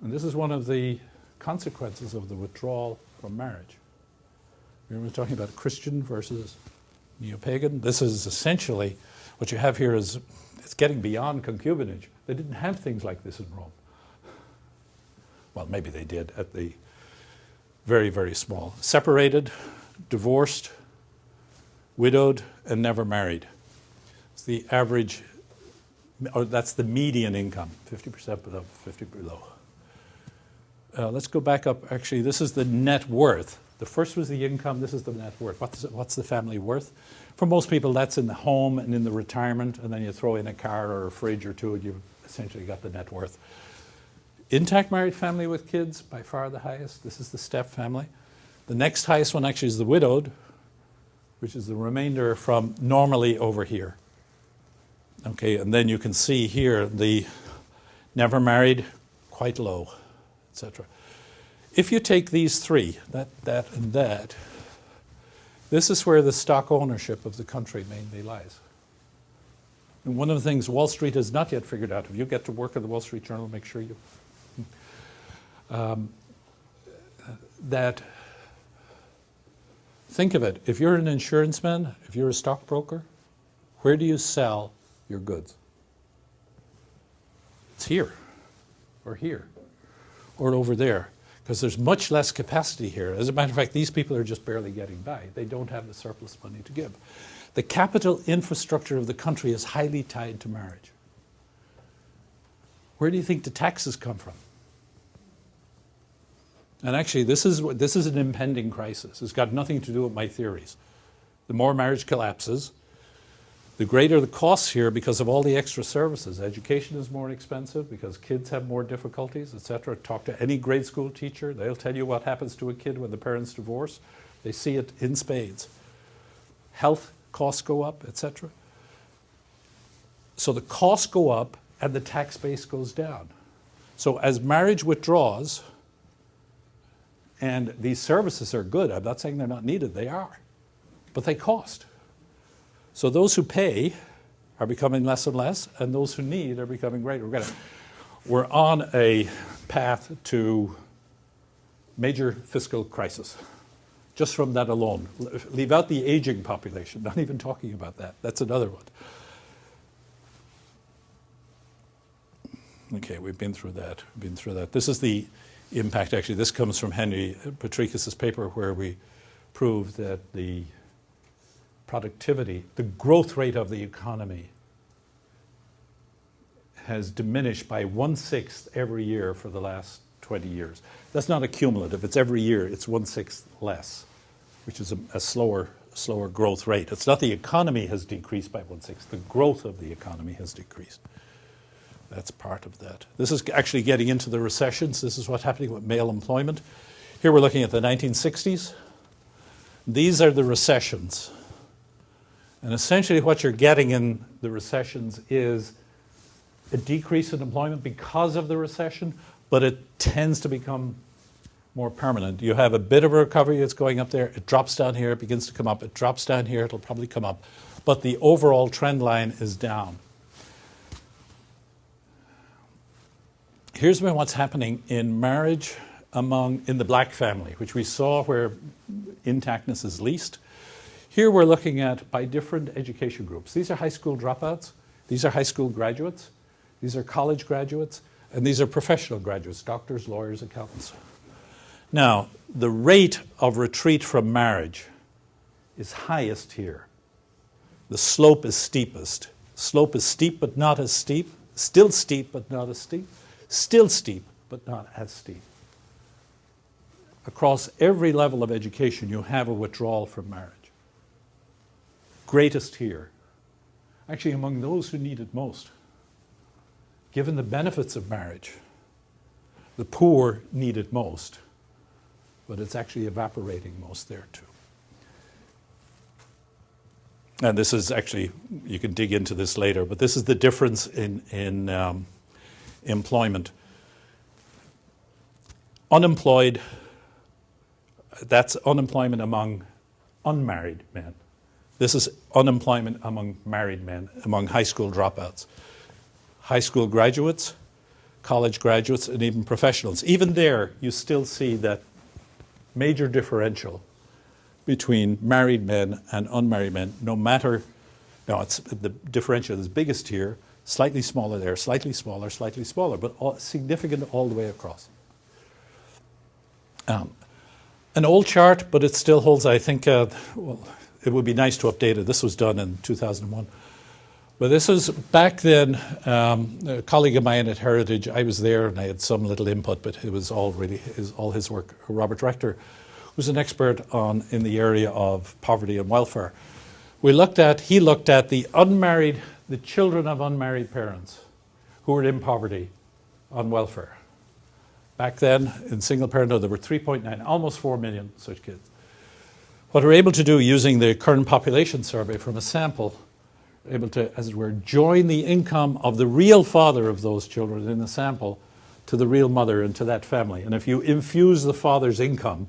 And this is one of the consequences of the withdrawal from marriage. We're talking about Christian versus Neo-Pagan. This is essentially, what you have here is, it's getting beyond concubinage. They didn't have things like this in Rome. Well, maybe they did at the very, very small. Separated, divorced, widowed, and never married. It's the average, or that's the median income, 50% below, 50 below. Let's go back up. Actually, this is the net worth. The first was the income, this is the net worth. What's the family worth? For most people, that's in the home and in the retirement, and then you throw in a car or a fridge or two, and you've essentially got the net worth. Intact married family with kids, by far the highest. This is the step family. The next highest one actually is the widowed, which is the remainder from normally over here. Okay, and then you can see here the never married, quite low, etc. If you take these three, that, and that, this is where the stock ownership of the country mainly lies. And one of the things Wall Street has not yet figured out, if you get to work at the Wall Street Journal, make sure you, that, think of it, if you're an insurance man, if you're a stockbroker, where do you sell your goods? It's here, or here, or over there, because there's much less capacity here. As a matter of fact, these people are just barely getting by. They don't have the surplus money to give. The capital infrastructure of the country is highly tied to marriage. Where do you think the taxes come from? And actually, this is an impending crisis. It's got nothing to do with my theories. The more marriage collapses, the greater the costs here because of all the extra services. Education is more expensive because kids have more difficulties, etc. Talk to any grade school teacher. They'll tell you what happens to a kid when the parents divorce. They see it in spades. Health costs go up, etc. So the costs go up and the tax base goes down. So as marriage withdraws, and these services are good, I'm not saying they're not needed, they are, but they cost. So those who pay are becoming less and less, and those who need are becoming greater. We're on a path to major fiscal crisis, just from that alone. Leave out the aging population, not even talking about that. That's another one. Okay, we've been through that. This is the impact, actually. This comes from Henry Patricus's paper where we proved that the productivity, the growth rate of the economy has diminished by 1/6 every year for the last 20 years. That's not a cumulative. It's every year. It's 1/6 less, which is a slower growth rate. It's not the economy has decreased by 1/6. The growth of the economy has decreased. That's part of that. This is actually getting into the recessions. This is what's happening with male employment. Here we're looking at the 1960s. These are the recessions. And essentially what you're getting in the recessions is a decrease in employment because of the recession, but it tends to become more permanent. You have a bit of a recovery that's going up there. It drops down here. It begins to come up. It drops down here. It'll probably come up. But the overall trend line is down. Here's what's happening in marriage in the black family, which we saw where intactness is least. Here we're looking at by different education groups. These are high school dropouts. These are high school graduates. These are college graduates. And these are professional graduates, doctors, lawyers, accountants. Now, the rate of retreat from marriage is highest here. The slope is steepest. Slope is steep but not as steep. Still steep but not as steep. Still steep but not as steep. Across every level of education, you have a withdrawal from marriage. Greatest here. Actually, among those who need it most. Given the benefits of marriage, the poor need it most, but it's actually evaporating most there too. And this is actually, you can dig into this later, but this is the difference in employment. Unemployed, that's unemployment among unmarried men. This is unemployment among married men, among high school dropouts. High school graduates, college graduates, and even professionals. Even there, you still see that major differential between married men and unmarried men, no matter, it's the differential is biggest here, slightly smaller there, slightly smaller, but significant all the way across. An old chart, but it still holds, I think, it would be nice to update it. This was done in 2001. But this is back then, a colleague of mine at Heritage, I was there and I had some little input, but it was all his work. Robert Rector was an expert in the area of poverty and welfare. He looked at the children of unmarried parents who who are in poverty on welfare. Back then, in single parenthood, there were 3.9, almost 4 million such kids. What we're able to do using the current population survey from a sample, able to, as it were, join the income of the real father of those children in the sample to the real mother and to that family. And if you infuse the father's income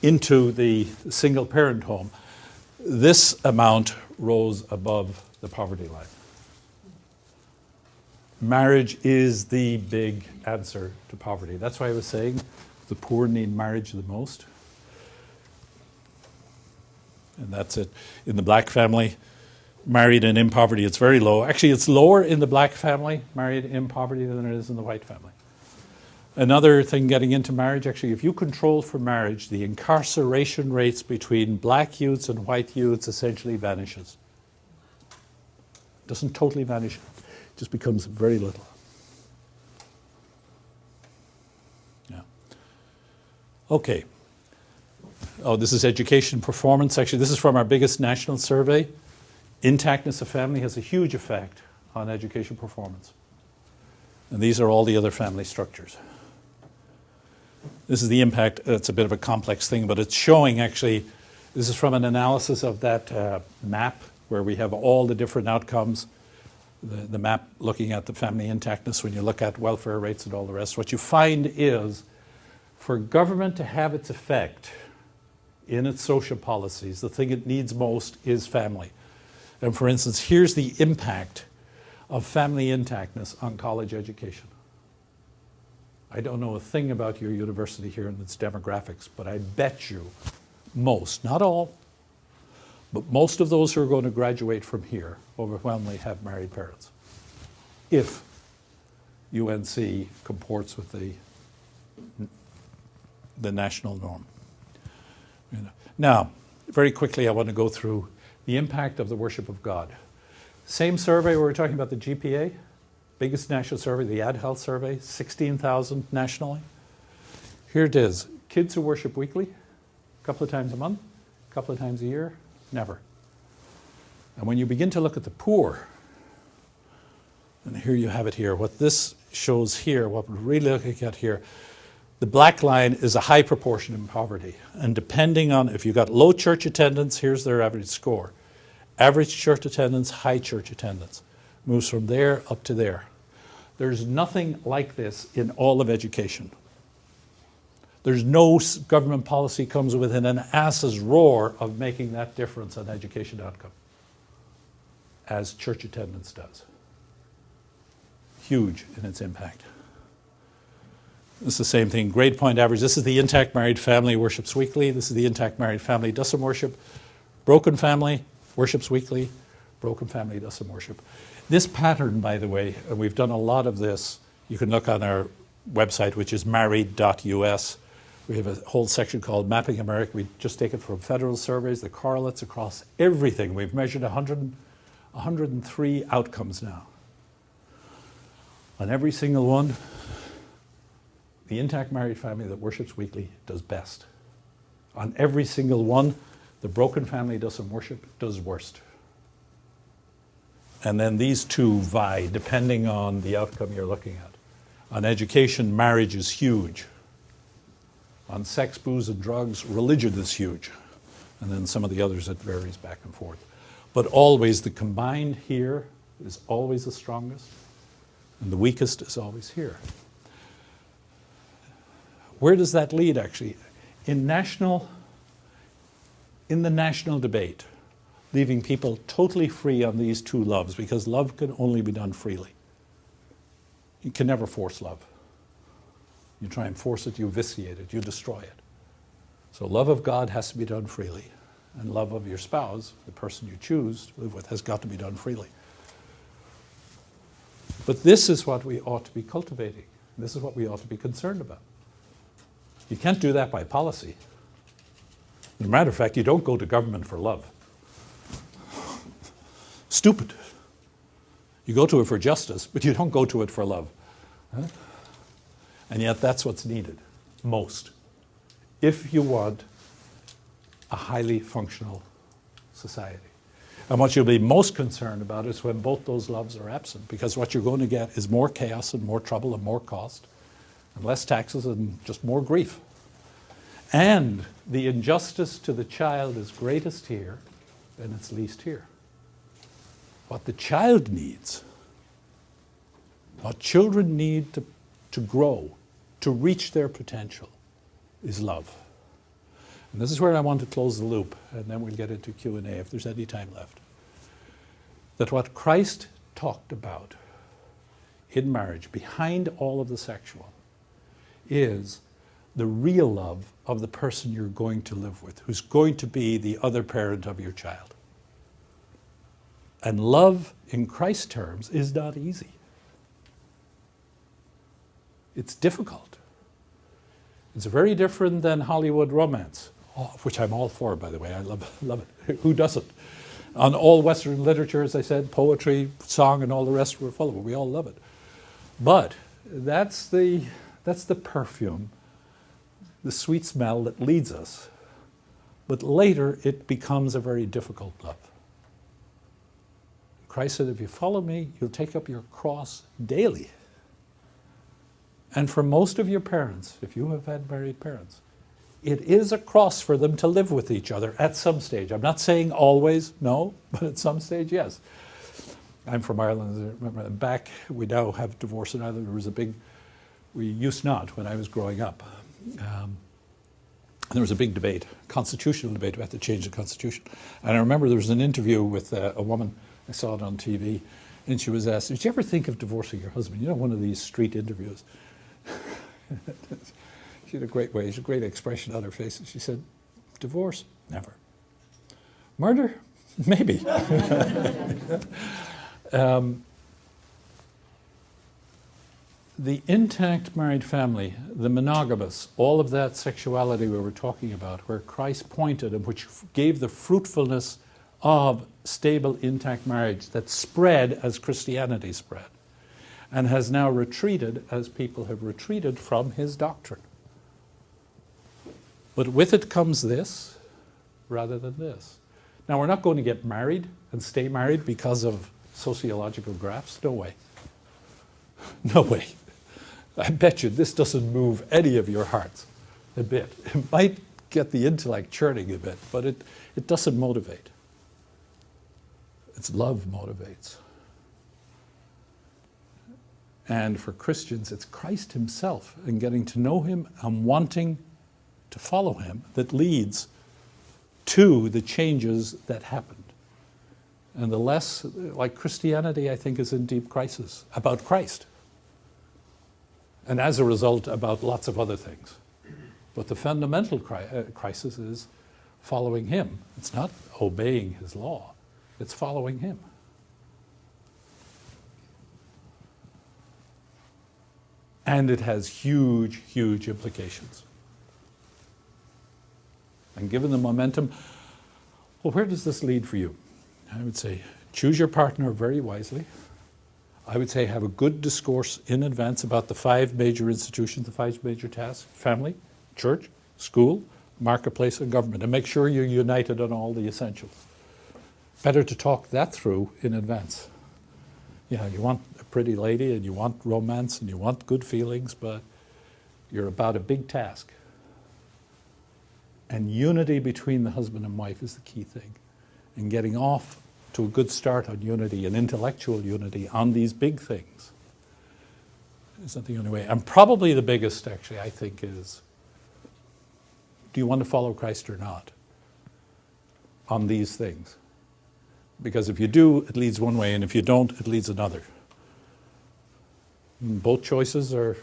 into the single parent home, this amount rose above the poverty line. Marriage is the big answer to poverty. That's why I was saying the poor need marriage the most. And that's it. In the black family, married and in poverty, it's very low. Actually, it's lower in the black family, married in poverty, than it is in the white family. Another thing getting into marriage, actually, if you control for marriage, the incarceration rates between black youths and white youths essentially vanishes. Doesn't totally vanish, it just becomes very little. Yeah. Okay. Oh, this is education performance. Actually, this is from our biggest national survey. Intactness of family has a huge effect on education performance. And these are all the other family structures. This is the impact. It's a bit of a complex thing, but it's showing actually, this is from an analysis of that map where we have all the different outcomes. The map looking at the family intactness when you look at welfare rates and all the rest. What you find is for government to have its effect in its social policies, the thing it needs most is family. And for instance, here's the impact of family intactness on college education. I don't know a thing about your university here and its demographics, but I bet you most, not all, but most of those who are going to graduate from here overwhelmingly have married parents, if UNC comports with the national norm. Now, very quickly, I want to go through the impact of the worship of God. Same survey where we're talking about the GPA, biggest national survey, the Ad Health survey, 16,000 nationally. Here it is. Kids who worship weekly, a couple of times a month, a couple of times a year, never. And when you begin to look at the poor, and here you have it here, what this shows here, what we're really looking at here, the black line is a high proportion in poverty. And depending on, if you've got low church attendance, here's their average score. Average church attendance, high church attendance. Moves from there up to there. There's nothing like this in all of education. There's no government policy comes within an ass's roar of making that difference on education outcome, as church attendance does. Huge in its impact. This is the same thing, grade point average. This is the intact married family worships weekly. This is the intact married family does some worship. Broken family worships weekly. Broken family does some worship. This pattern, by the way, and we've done a lot of this, you can look on our website, which is married.us. We have a whole section called Mapping America. We just take it from federal surveys, the correlates across everything. We've measured 103 outcomes now. On every single one, the intact married family that worships weekly does best. On every single one, the broken family does some worship, does worst. And then these two vie depending on the outcome you're looking at. On education, marriage is huge. On sex, booze, and drugs, religion is huge. And then some of the others, it varies back and forth. But always, the combined here is always the strongest, and the weakest is always here. Where does that lead, actually? In the national debate, leaving people totally free on these two loves, because love can only be done freely. You can never force love. You try and force it, you vitiate it, you destroy it. So love of God has to be done freely. And love of your spouse, the person you choose to live with, has got to be done freely. But this is what we ought to be cultivating. This is what we ought to be concerned about. You can't do that by policy. As a matter of fact, you don't go to government for love. Stupid. You go to it for justice, but you don't go to it for love. Huh? And yet that's what's needed most if you want a highly functional society. And what you'll be most concerned about is when both those loves are absent, because what you're going to get is more chaos and more trouble and more cost, and less taxes and just more grief. And the injustice to the child is greatest here and it's least here. What the child needs, what children need to grow, to reach their potential, is love. And this is where I want to close the loop, and then we'll get into Q&A if there's any time left. That what Christ talked about in marriage, behind all of the sexual, is the real love of the person you're going to live with, who's going to be the other parent of your child. And love, in Christ's terms, is not easy. It's difficult. It's very different than Hollywood romance, which I'm all for, by the way. I love it. Who doesn't? On all Western literature, as I said, poetry, song, and all the rest, we're full of it. We all love it. But that's the perfume, the sweet smell that leads us. But later, it becomes a very difficult love. Christ said, if you follow me, you'll take up your cross daily. And for most of your parents, if you have had married parents, it is a cross for them to live with each other at some stage. I'm not saying always, no, but at some stage, yes. I'm from Ireland. Remember, back, we now have divorce in Ireland. There was a big, we used not when I was growing up. And there was a big debate, constitutional debate, about to change the Constitution. And I remember there was an interview with a woman, I saw it on TV, and she was asked, did you ever think of divorcing your husband? You know, one of these street interviews. She had a great way, she had a great expression on her face. She said, divorce? Never. Murder? Maybe. The intact married family, the monogamous, all of that sexuality we were talking about, where Christ pointed and which gave the fruitfulness of stable, intact marriage that spread as Christianity spread, and has now retreated as people have retreated from his doctrine. But with it comes this rather than this. Now, we're not going to get married and stay married because of sociological graphs. No way. No way. I bet you this doesn't move any of your hearts a bit. It might get the intellect churning a bit, but it doesn't motivate. It's love motivates. And for Christians, it's Christ himself and getting to know him and wanting to follow him that leads to the changes that happened. And the less, like Christianity, I think, is in deep crisis about Christ. And as a result, about lots of other things. But the fundamental crisis is following him. It's not obeying his law. It's following him. And it has huge, huge implications. And given the momentum, well, where does this lead for you? I would say choose your partner very wisely. I would say have a good discourse in advance about the 5 major institutions, the 5 major tasks: family, church, school, marketplace, and government. And make sure you're united on all the essentials. Better to talk that through in advance. Yeah, you want a pretty lady and you want romance and you want good feelings, but you're about a big task. And unity between the husband and wife is the key thing. And getting off to a good start on unity and intellectual unity on these big things is not the only way. And probably the biggest, actually, I think, is, do you want to follow Christ or not on these things? Because if you do, it leads one way, and if you don't, it leads another. And both choices are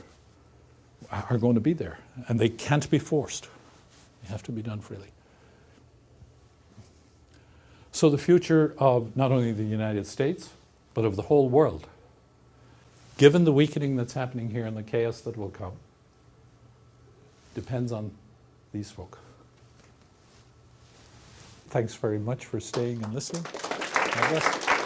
going to be there, and they can't be forced. They have to be done freely. So the future of not only the United States, but of the whole world, given the weakening that's happening here and the chaos that will come, depends on these folk. Thanks very much for staying and listening. God bless.